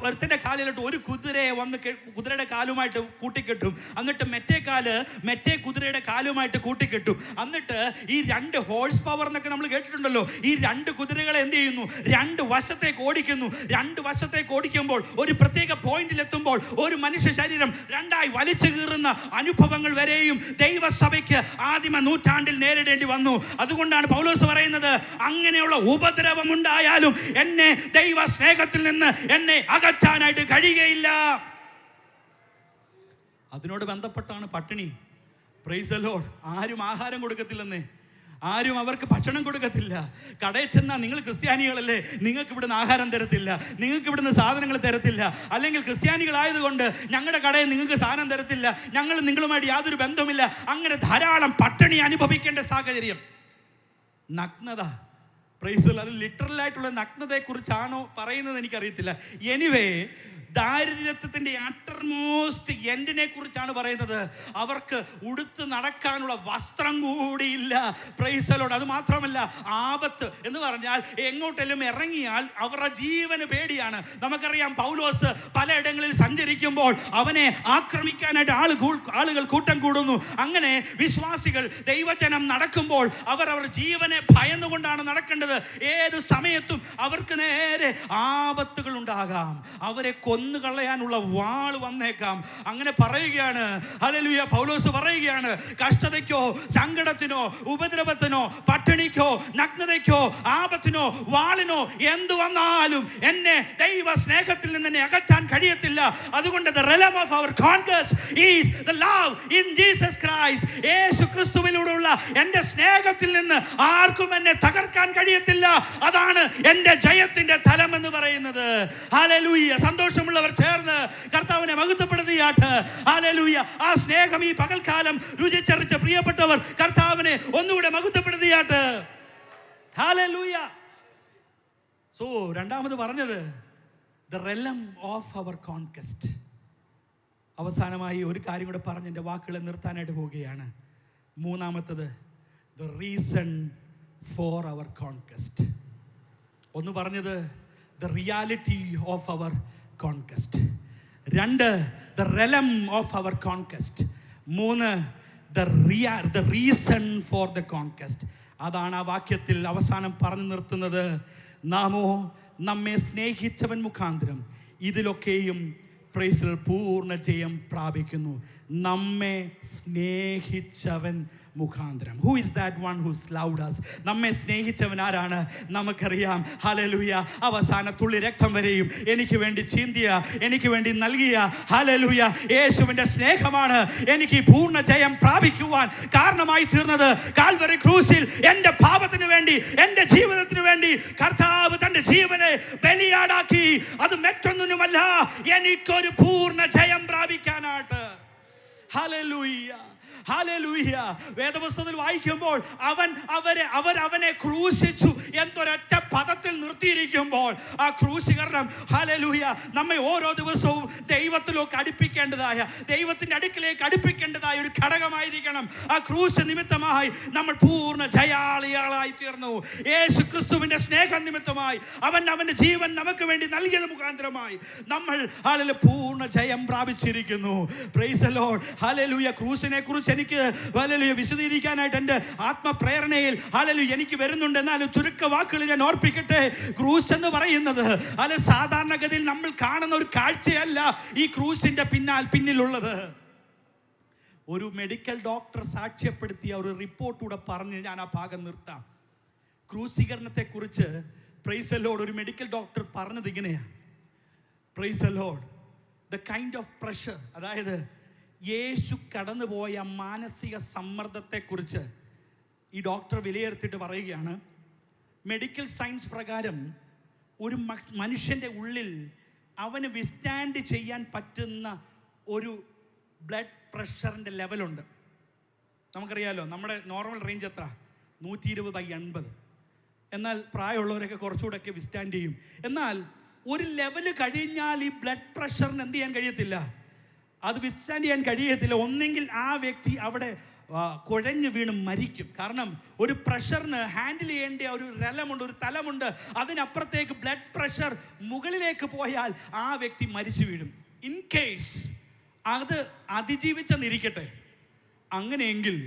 ഒരുത്തന്റെ കാലിലോട്ട് ഒരു കുതിരയെ വന്ന് കുതിരയുടെ കാലുമായിട്ട് കൂട്ടിക്കെട്ടും. എന്നിട്ട് മറ്റേ കുതിരയുടെ കാലുമായിട്ട് കൂട്ടിക്കെട്ടും. എന്നിട്ട് ഈ 2 ഹോഴ്സ് പവർ എന്നൊക്കെ നമ്മൾ കേട്ടിട്ടുണ്ടല്ലോ. ഈ 2 കുതിരകളെ എന്ത് ചെയ്യുന്നു, 2 വശത്തേക്ക് ഓടിക്കുന്നു. 2 വശത്തേക്ക് ഓടിക്കുമ്പോൾ ഒരു പ്രത്യേക പോയിന്റിൽ എത്തുമ്പോൾ ഒരു മനുഷ്യ ശരീരം 2ആയി വലിച്ചു കീറുന്ന അനുഭവങ്ങൾ വരെയും ദൈവസഭയ്ക്ക് ആദിമ നൂറ്റാണ്ടിൽ നേരിടേണ്ടി വന്നു. അതുകൊണ്ടാണ് പൗലോസ് പറയുന്നത്, അങ്ങനെയുള്ള ഉപദ്രവം ഉണ്ടായാലും എന്നെ ദൈവ സ്നേഹത്തിൽ നിന്ന് എന്നെ അകറ്റാനായിട്ട് കഴിയുകയില്ല. അതിനോട് ബന്ധപ്പെട്ടാണ് പട്ടിണി. Price the Lord. ആരും ആഹാരം കൊടുക്കത്തില്ലെന്നേ, ആരും അവർക്ക് ഭക്ഷണം കൊടുക്കത്തില്ല. കടയിൽ ചെന്നാൽ, നിങ്ങൾ ക്രിസ്ത്യാനികളല്ലേ, നിങ്ങൾക്ക് ഇവിടുന്ന് ആഹാരം തരത്തില്ല, നിങ്ങൾക്ക് ഇവിടുന്ന് സാധനങ്ങൾ തരത്തില്ല, അല്ലെങ്കിൽ ക്രിസ്ത്യാനികളായതുകൊണ്ട് ഞങ്ങളുടെ കടയിൽ നിങ്ങൾക്ക് സാധനം തരത്തില്ല, ഞങ്ങൾ നിങ്ങളുമായിട്ട് യാതൊരു ബന്ധവുമില്ല. അങ്ങനെ ധാരാളം പട്ടിണി അനുഭവിക്കേണ്ട സാഹചര്യം. നഗ്നത. Praise the Lord. ലിറ്ററലായിട്ടുള്ള നഗ്നതയെക്കുറിച്ചാണോ പറയുന്നത് എനിക്കറിയത്തില്ല. എനിവേ ദാരിദ്ര്യത്തിൻ്റെ അട്ടർമോസ്റ്റ് എൻഡിനെ കുറിച്ചാണ് പറയുന്നത്. അവർക്ക് ഉടുത്ത് നടക്കാനുള്ള വസ്ത്രം കൂടിയില്ല. Praise the Lord. അത് മാത്രമല്ല, ആപത്ത് എന്ന് പറഞ്ഞാൽ എങ്ങോട്ടെങ്കിലും ഇറങ്ങിയാൽ അവരുടെ ജീവന് പേടിയാണ്. നമുക്കറിയാം, പൗലോസ് പലയിടങ്ങളിൽ സഞ്ചരിക്കുമ്പോൾ അവനെ ആക്രമിക്കാനായിട്ട് ആളുകൾ കൂട്ടം കൂടുന്നു. അങ്ങനെ വിശ്വാസികൾ, ദൈവജനം നടക്കുമ്പോൾ അവർ ജീവനെ ഭയന്നുകൊണ്ടാണ് നടക്കേണ്ടത്. ഏത് സമയത്തും അവർക്ക് നേരെ ആപത്തുകൾ ഉണ്ടാകാം. അവരെ കൊന്നുകളയാനുള്ള വാൾ വന്നേക്കാം. അങ്ങനെ പറയുകയാണ്, ഹല്ലേലൂയ, പൗലോസ് പറയുകയാണ്, കഷ്ടതയ്ക്കോ സങ്കടത്തിനോ ഉപദ്രവത്തിനോ പട്ടിണിക്കോ നഗ്നതയ്ക്കോ ആപത്തിനോ വാളിനോ എന്തു വന്നാലും എന്നെ ദൈവ സ്നേഹത്തിൽ നിന്ന് എന്നെ അകറ്റാൻ കഴിയത്തില്ല. അതുകൊണ്ട് the realm of our conquest is the love in Jesus Christ. യേശു ക്രിസ്തുവിലൂടെയുള്ള എൻ്റെ സ്നേഹത്തിൽ നിന്ന് ആർക്കും എന്നെ തകർക്കാൻ കഴിയത്തില്ല. അതാണ് എൻ്റെ ജയത്തിന്റെ തലം എന്ന് പറയുന്നത്. ഹല്ലേലൂയ. സന്തോഷമുള്ളവർ ചേർന്ന് കർത്താവിനെ മഹത്വപ്പെടുത്തിയാട്ട്. ഹല്ലേലൂയ. ആ സ്നേഹം ഈ പകൽക്കാലം രുചിച്ചറിച്ച പ്രിയപ്പെട്ടവർ കർത്താവിനെ ഒന്നുകൂടെ മഹത്വപ്പെടുത്തിയാട്ട്. ഹല്ലേലൂയ. സോ രണ്ടാമത് പറഞ്ഞത് the realm of our conquest. അവസാനമായി ഒരു കാര്യം കൂടെ പറഞ്ഞ് എൻ്റെ വാക്കുകളെ നിർത്താനായിട്ട് പോവുകയാണ്. മൂന്നാമത്തത് the reason for our conquest. ഒന്ന് പറഞ്ഞത് the reality of our conquest. രണ്ട്, the realm of our conquest. മൂന്ന്, the reason for the conquest. അതാണ് ആ വാക്യത്തിൽ അവസാനം പറഞ്ഞു നിർത്തുന്നത്. നാമോ നമ്മെ സ്നേഹിച്ചവൻ മുഖാന്തരം ഇതിലൊക്കെയും പ്രൈസിൽ പൂർണ്ണ ജയം പ്രാപിക്കുന്നു. നമ്മെ സ്നേഹിച്ചവൻ മുഖാന്തരം. Who is that one who's loved us? നമ്മെ സ്നേഹിച്ചവൻ ആരാണ്? നമുക്കറിയാം. ഹല്ലേലൂയ. അവസാന തുള്ളി രക്തം വരെയും എനിക്ക് വേണ്ടി ചിന്തിയ, എനിക്ക് വേണ്ടി നൽകിയ, ഹല്ലേലൂയ, യേശുവിൻ്റെ സ്നേഹമാണ് എനിക്ക് പൂർണ്ണ ജയം പ്രാപിക്കുവാൻ കാരണമായി തീർന്നത്. കാൽവരി ക്രൂസിൽ എൻ്റെ പാപത്തിന് വേണ്ടി, എൻ്റെ ജീവിതത്തിന് വേണ്ടി കർത്താവ് തൻ്റെ ജീവനെ ബലിയാടാക്കി. അത് മറ്റൊന്നിനുമല്ല, എനിക്കൊരു പൂർണ്ണ ജയം പ്രാപിക്കാനായിട്ട്. Hallelujah, hallelujah. വേദപുസ്തകത്തിൽ വായിക്കുമ്പോൾ അവനെ ക്രൂശിച്ചു എന്നൊരൊറ്റ പദത്തിൽ നിർത്തിയിരിക്കുമ്പോൾ ആ ക്രൂശീകരണം, ഹല്ലേലൂയ, നമ്മെ ഓരോ ദിവസവും ദൈവത്തിലേക്ക് അടുപ്പിക്കേണ്ടതായ, ദൈവത്തിൻ്റെ അടുക്കിലേക്ക് അടുപ്പിക്കേണ്ടതായ ഒരു ഘടകമായിരിക്കണം. ആ ക്രൂശ് നിമിത്തമായി നമ്മൾ പൂർണ്ണ ജയാളികളായി തീർന്നു. യേശു ക്രിസ്തുവിൻ്റെ സ്നേഹം നിമിത്തമായി അവൻ്റെ ജീവൻ നമുക്ക് വേണ്ടി നൽകിയത് മുഖാന്തരമായി നമ്മൾ ഹല്ലേലൂയ പൂർണ്ണ ജയം പ്രാപിച്ചിരിക്കുന്നു. Praise the Lord. ഹല്ലേലൂയ. ക്രൂശിനെ കുറിച്ച് എനിക്ക് ഹല്ലേലൂയ വിശദീകരിക്കാനായിട്ട് എൻ്റെ ആത്മപ്രേരണയിൽ ഹല്ലേലൂയ എനിക്ക് വരുന്നുണ്ട്. എന്നാൽ ചുരുക്ക വാക്കുകൾ ഞാൻ ഓർപ്പിക്കട്ടെ. ക്രൂശ് എന്ന് പറയുന്നത് അത് സാധാരണഗതിയിൽ നമ്മൾ കാണുന്ന ഒരു കാഴ്ചയല്ല. ഈ ക്രൂശിന്റെ പിന്നിലുള്ളത് ഒരു മെഡിക്കൽ ഡോക്ടർ സാക്ഷ്യപ്പെടുത്തിയ ഒരു റിപ്പോർട്ടൂടെ പറഞ്ഞ് ഞാൻ ആ ഭാഗം നിർത്താം. ക്രൂശീകരണത്തെ കുറിച്ച് പ്രൈസ് ദി ലോർഡ് ഒരു മെഡിക്കൽ ഡോക്ടർ പറഞ്ഞത് ഇങ്ങനെയാ. Price the Lord. The kind of pressure, അതായത് യേശു കടന്നുപോയ മാനസിക സമ്മർദ്ദത്തെക്കുറിച്ച് ഈ ഡോക്ടർ വിലയിരുത്തിയിട്ട് പറയുകയാണ്, മെഡിക്കൽ സയൻസ് പ്രകാരം ഒരു മനുഷ്യൻ്റെ ഉള്ളിൽ അവന് വിസ്റ്റാൻഡ് ചെയ്യാൻ പറ്റുന്ന ഒരു ബ്ലഡ് പ്രഷറിൻ്റെ ലെവലുണ്ട്. നമുക്കറിയാലോ നമ്മുടെ നോർമൽ റേഞ്ച് എത്ര? 120/80. എന്നാൽ പ്രായമുള്ളവരൊക്കെ കുറച്ചുകൂടെയൊക്കെ വിസ്റ്റാൻഡ് ചെയ്യും. എന്നാൽ ഒരു ലെവല് കഴിഞ്ഞാൽ ഈ ബ്ലഡ് പ്രഷറിന് എന്ത് ചെയ്യാൻ കഴിയത്തില്ല, അത് വിസ്റ്റാൻഡ് ചെയ്യാൻ കഴിയത്തില്ല. ഒന്നെങ്കിൽ ആ വ്യക്തി അവിടെ കുഴഞ്ഞു വീണ് മരിക്കും. കാരണം ഒരു പ്രഷറിന് ഹാൻഡിൽ ചെയ്യേണ്ട ഒരു രലമുണ്ട്, ഒരു തലമുണ്ട്. അതിനപ്പുറത്തേക്ക് ബ്ലഡ് പ്രഷർ മുകളിലേക്ക് പോയാൽ ആ വ്യക്തി മരിച്ചു വീഴും. ഇൻ കേസ് അത് അതിജീവിച്ചെന്നിരിക്കട്ടെ, അങ്ങനെയെങ്കിൽ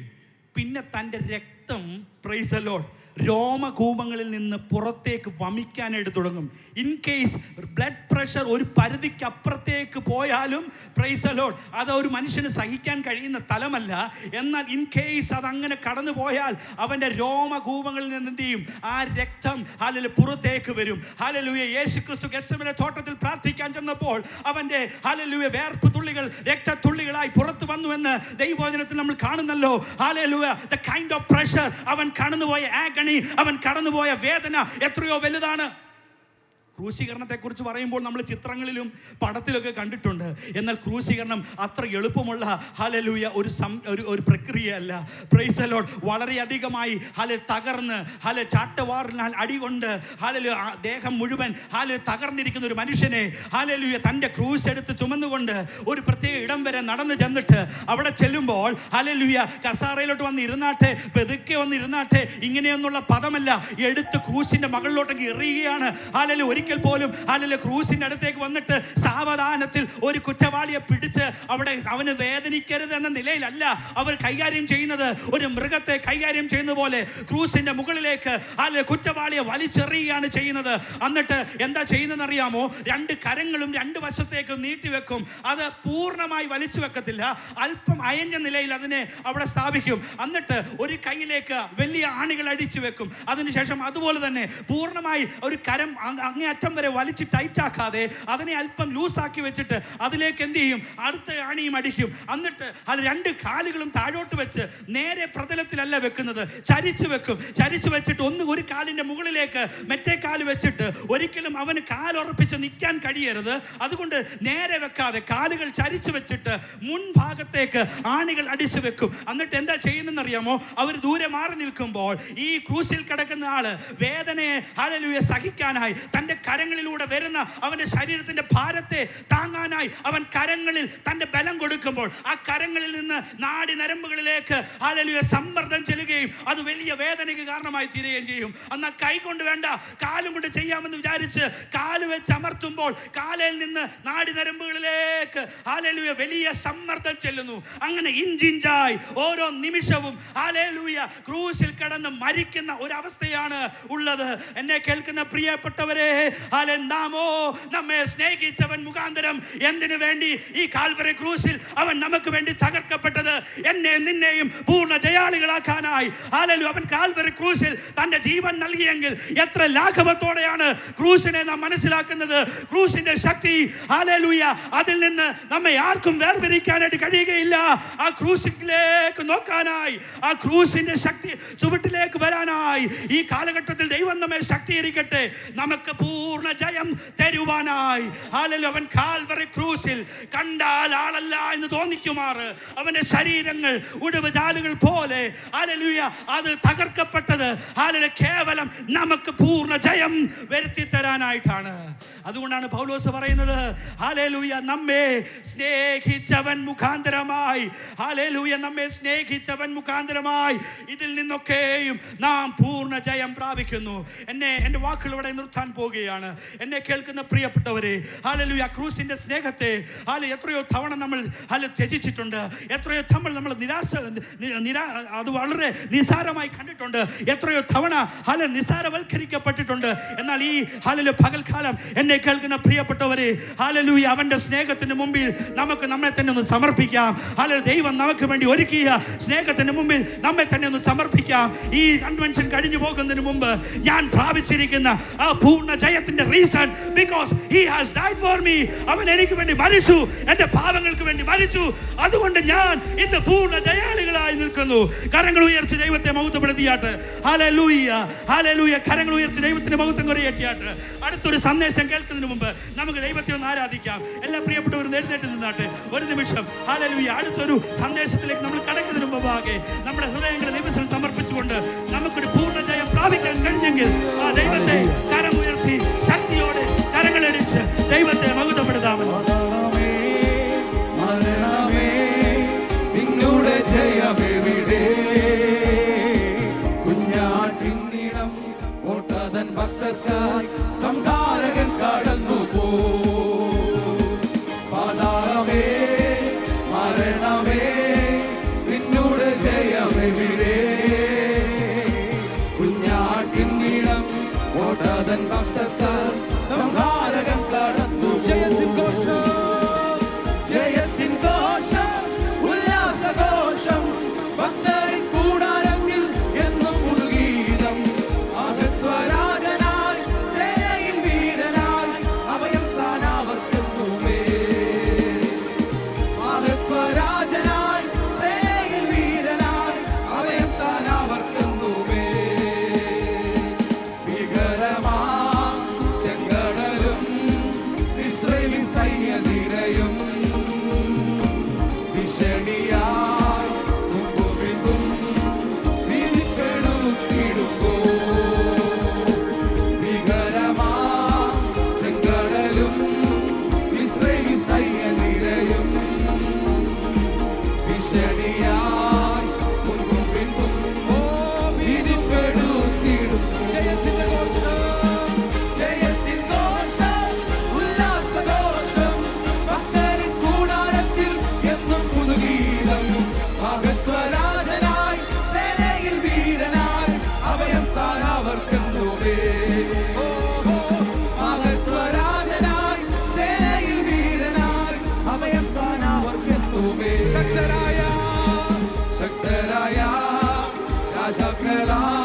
പിന്നെ തൻ്റെ രക്തം പ്രൈസ് ദി ലോർഡ് രോമകൂപങ്ങളിൽ നിന്ന് പുറത്തേക്ക് വമിക്കാനായിട്ട് തുടങ്ങും. ഇൻ കേസ് ബ്ലഡ് പ്രഷർ ഒരു പരിധിക്കപ്പുറത്തേക്ക് പോയാലും പ്രൈസ് ദി ലോർഡ് അത് ഒരു മനുഷ്യന് സഹിക്കാൻ കഴിയുന്ന തലമല്ല. എന്നാൽ ഇൻ കേസ് അതങ്ങനെ കടന്നു പോയാൽ അവൻ്റെ രോമകൂപങ്ങളിൽ നിന്ന് എന്ത് ചെയ്യും? ആ രക്തം ഹല്ലേലൂയ പുറത്തേക്ക് വരും. ഹല്ലേലൂയ. യേശുക്രിസ്തു ഗെത്സമനെ തോട്ടത്തിൽ പ്രാർത്ഥിക്കാൻ ചെന്നപ്പോൾ അവൻ്റെ ഹല്ലേലൂയ വേർപ്പ് തുള്ളികൾ രക്തത്തുള്ളികളായി പുറത്തു വന്നുവെന്ന് ദൈവവചനത്തിൽ നമ്മൾ കാണുന്നല്ലോ. Hallelujah. The kind of pressure, അവൻ കടന്നുപോയ ആഗണി, അവൻ കടന്നുപോയ വേദന എത്രയോ വലുതാണ്. ക്രൂശീകരണത്തെക്കുറിച്ച് പറയുമ്പോൾ നമ്മൾ ചിത്രങ്ങളിലും പടത്തിലൊക്കെ കണ്ടിട്ടുണ്ട്. എന്നാൽ ക്രൂശീകരണം അത്ര എളുപ്പമുള്ള ഒരു പ്രക്രിയയല്ല. Praise the Lord. വളരെയധികമായി തകർന്ന് ചാട്ടവാറിനാൽ അടികൊണ്ട് ദേഹം മുഴുവൻ തകർന്നിരിക്കുന്ന ഒരു മനുഷ്യനെ തൻ്റെ ക്രൂശ് എടുത്ത് ചുമന്നുകൊണ്ട് ഒരു പ്രത്യേക ഇടം വരെ നടന്നു ചെന്നിട്ട് അവിടെ ചെല്ലുമ്പോൾ കസാറയിലോട്ട് വന്ന് ഇരുന്നാട്ടെ, പെതുക്കെ വന്ന് ഇരുന്നാട്ടെ, ഇങ്ങനെയൊന്നുള്ള പദമല്ല, എടുത്ത് ക്രൂശിന്റെ മകളിലോട്ടേക്ക് എറിയുകയാണ്. ഒരിക്കൽ പോലും ക്രൂശിന്റെ അടുത്തേക്ക് വന്നിട്ട് സാവധാനത്തിൽ ഒരു കുറ്റവാളിയെ പിടിച്ച് അവിടെ അവന് വേദനിക്കരുത് എന്ന നിലയിലല്ല അവർ കൈകാര്യം ചെയ്യുന്നത്. ഒരു മൃഗത്തെ കൈകാര്യം ചെയ്യുന്ന പോലെ ക്രൂശിന്റെ മുകളിലേക്ക് കുറ്റവാളിയെ വലിച്ചെറിയുകയാണ് ചെയ്യുന്നത്. എന്നിട്ട് എന്താ ചെയ്യുന്നതെന്ന് അറിയാമോ? രണ്ട് കരങ്ങളും രണ്ട് വശത്തേക്ക് നീട്ടിവെക്കും. അത് പൂർണ്ണമായി വലിച്ചു വെക്കത്തില്ല, അല്പം അയഞ്ഞ നിലയിൽ അതിനെ അവിടെ സ്ഥാപിക്കും. എന്നിട്ട് ഒരു കൈയിലേക്ക് വലിയ ആണികൾ അടിച്ചു വെക്കും. അതിനുശേഷം അതുപോലെ തന്നെ പൂർണ്ണമായി ഒരു കരം അങ്ങേയറ്റം വരെ വലിച്ച് ടൈറ്റാക്കാതെ അതിനെ അല്പം ലൂസാക്കി വെച്ചിട്ട് അതിലേക്ക് എന്ത് ചെയ്യും? അടുത്ത ആണിയും അടിക്കും. എന്നിട്ട് അത് രണ്ട് കാലുകളും താഴോട്ട് വെച്ച് നേരെ പ്രതലത്തിലല്ല വെക്കുന്നത്, ചരിച്ചു വെക്കും. ചരിച്ചു വെച്ചിട്ട് ഒരു കാലിന്റെ മുകളിലേക്ക് മറ്റേ കാല് വെച്ചിട്ട് ഒരിക്കലും അവന് കാലുറപ്പിച്ച് നിൽക്കാൻ കഴിയരുത്. അതുകൊണ്ട് നേരെ വെക്കാതെ കാലുകൾ ചരിച്ചു വെച്ചിട്ട് മുൻഭാഗത്തേക്ക് ആണികൾ അടിച്ചു വെക്കും. എന്നിട്ട് എന്താ ചെയ്യുന്നതെന്ന് അറിയാമോ? അവർ ദൂരെ മാറി നിൽക്കുമ്പോൾ ഈ ക്രൂസിൽ കിടക്കുന്ന ആള് വേദനയെ സഹിക്കാനായി തന്റെ കരങ്ങളിലൂടെ വരുന്ന അവന്റെ ശരീരത്തിന്റെ ഭാരത്തെ താങ്ങാനായി അവൻ കരങ്ങളിൽ തന്റെ ബലം കൊടുക്കുമ്പോൾ ആ കരങ്ങളിൽ നിന്ന് നാടി നരമ്പുകളിലേക്ക് സമ്മർദ്ദം ചെല്ലുകയും അത് വലിയ വേദനയ്ക്ക് കാരണമായി തീരുകയും ചെയ്യും. എന്നാൽ കൈ കൊണ്ട് വേണ്ട, കാലും കൊണ്ട് ചെയ്യാമെന്ന് വിചാരിച്ച് കാല് വെച്ച് അമർത്തുമ്പോൾ കാലിൽ നിന്ന് നാടി നരമ്പുകളിലേക്ക് വലിയ സമ്മർദ്ദം ചെല്ലുന്നു. അങ്ങനെ ഇഞ്ചിഞ്ചായി ഓരോ നിമിഷവും ക്രൂസിൽ കിടന്ന് മരിക്കുന്ന ഒരവസ്ഥയാണ് ഉള്ളത്. എന്നെ കേൾക്കുന്ന പ്രിയപ്പെട്ടവരെ, നാമോ നമ്മെ സ്നേഹിച്ചവൻ മുഖാന്തരം എന്തിനു വേണ്ടി ഈ കാൽവറി ക്രൂസിൽ അവൻ നമുക്ക് വേണ്ടി തകർക്കപ്പെട്ടത്, എന്നെ നിന്നെയും പൂർണ്ണ ജയാളികളാക്കാനായി. അവൻ കാൽവറി ക്രൂസിൽ തന്റെ ജീവൻ നൽകിയെങ്കിൽ എത്ര ലാഘവത്തോടെയാണ് ക്രൂസിനെ നാം മനസ്സിലാക്കുന്നത്. ക്രൂസിന്റെ ശക്തി അതിൽ നിന്ന് നമ്മെ ആർക്കും വേർപിരിക്കാനായിട്ട് കഴിയുകയില്ല. ആ ക്രൂസിലേക്ക് നോക്കാനായി, ആ ക്രൂസിന്റെ ശക്തി ചുവട്ടിലേക്ക് വരാനായി ഈ കാലഘട്ടത്തിൽ ദൈവം നമ്മെ ശക്തീകരിക്കട്ടെ. നമുക്ക് പൂർണ്ണ ജയം തരുവാനായി. അവൻ കാൽവറി ക്രൂസിൽ കണ്ടാൽ ആളല്ല എന്ന് തോന്നിക്കുമാറ് അവന്റെ ശരീരങ്ങൾ ഉടുവുചാലുകൾ പോലെ അത് തകർക്കപ്പെട്ടത് കേവലം നമുക്ക് പൂർണ്ണ ജയം വരുത്തി തരാനായിട്ടാണ്. അതുകൊണ്ടാണ് പൗലോസ് പറയുന്നത്, നമ്മെ സ്നേഹിച്ചവൻ മുഖാന്തരമായി, നമ്മെ സ്നേഹിച്ചവൻ മുഖാന്തരമായി ഇതിൽ നിന്നൊക്കെയും നാം പൂർണ്ണ ജയം പ്രാപിക്കുന്നു. എൻ്റെ വാക്കുകൾ ഇവിടെ നിർത്താൻ പോവുകയാണ്. എന്നെ കേൾക്കുന്ന പ്രിയപ്പെട്ടവരെ, ക്രൂസിന്റെ സ്നേഹത്തെ എത്രയോ തവണ നമ്മൾ ത്യജിച്ചിട്ടുണ്ട്. എത്രയോ തവണ നമ്മൾ അത് വളരെ നിസാരമായി കണ്ടിട്ടുണ്ട്. എത്രയോ തവണ നിസാരവൽക്കരിക്കപ്പെട്ടിട്ടുണ്ട്. എന്നാൽ ഈ പകൽക്കാലം എന്നെ കേൾക്കുന്ന പ്രിയപ്പെട്ടവരെ, അവന്റെ സ്നേഹത്തിന് മുമ്പിൽ നമുക്ക് നമ്മെ തന്നെ ഒന്ന് സമർപ്പിക്കാം. ദൈവം നമുക്ക് വേണ്ടി ഒരുക്കിയ സ്നേഹത്തിന് മുമ്പിൽ നമ്മെ തന്നെ ഒന്ന് സമർപ്പിക്കാം. ഈ കൺവെൻഷൻ കഴിഞ്ഞു പോകുന്നതിന് മുമ്പ് ഞാൻ പ്രാപിച്ചിരിക്കുന്ന ആ പൂർണ്ണ ജയത്തിന്റെ reason, because he has died for me. അവൻ എനിക്ക് വേണ്ടി മരിച്ചു, എന്റെ പാപങ്ങൾക്ക് വേണ്ടി മരിച്ചു. അതുകൊണ്ട് ഞാൻ ഇന്ന് പൂർണ്ണ ജയാളികളായി നിൽക്കുന്നു. കരങ്ങൾ ഉയർത്തി ദൈവത്തെ മഹത്വപ്പെടുത്തിയാട്ട്. Hallelujah, hallelujah. കരങ്ങൾ ഉയർത്തി ദൈവത്തിന്റെ മഹത്വം കുറയാട്ടിയാട്ട്. അടുത്തൊരു സന്ദേശം കേൾക്കുന്നതിന് മുമ്പ് നമുക്ക് ദൈവത്തെ ഒന്ന് ആരാധിക്കാം. എല്ലാ പ്രിയപ്പെട്ടവരും എഴുന്നേറ്റ് നിന്നാട്ടെ ഒരു നിമിഷം. ഹല്ലേലൂയ. അടുത്തൊരു സന്ദേശത്തിലേക്ക് നമ്മൾ കടക്കുന്നതിന് മുമ്പാകെ നമ്മുടെ ഹൃദയങ്ങളെ ദൈവത്തിന് സമർപ്പിച്ചുകൊണ്ട് നമുക്കൊരു പൂർണ്ണ ജയം പ്രാപിക്കാൻ കഴിഞ്ഞെങ്കിൽ ആ ദൈവത്തെ കരമുയർത്തി ശക്തിയോടെ കരങ്ങളടിച്ച് ദൈവത്തെ മഹത്വപ്പെടുത്താമല്ലോ. ഭക്തർക്കായി സംഹാരകൻ കടന്നു പോ. പാതാളമേ മരണമേ നിന്നോട് ജയമെവിടെ. കുഞ്ഞാട്ടിൻ നീളം ഓട്ടതൻ ഭക്തർക്കായി സംഹാരകൻ കടന്നു. ജയത്തിൻ ഘോഷം, ജയത്തിൻ ഘോഷം, ഉല്ലാസഘോഷം. ഭക്തരിൻ കൂടാരത്തിൽ എന്നും പുതുഗീതം. അവൻ തണലാ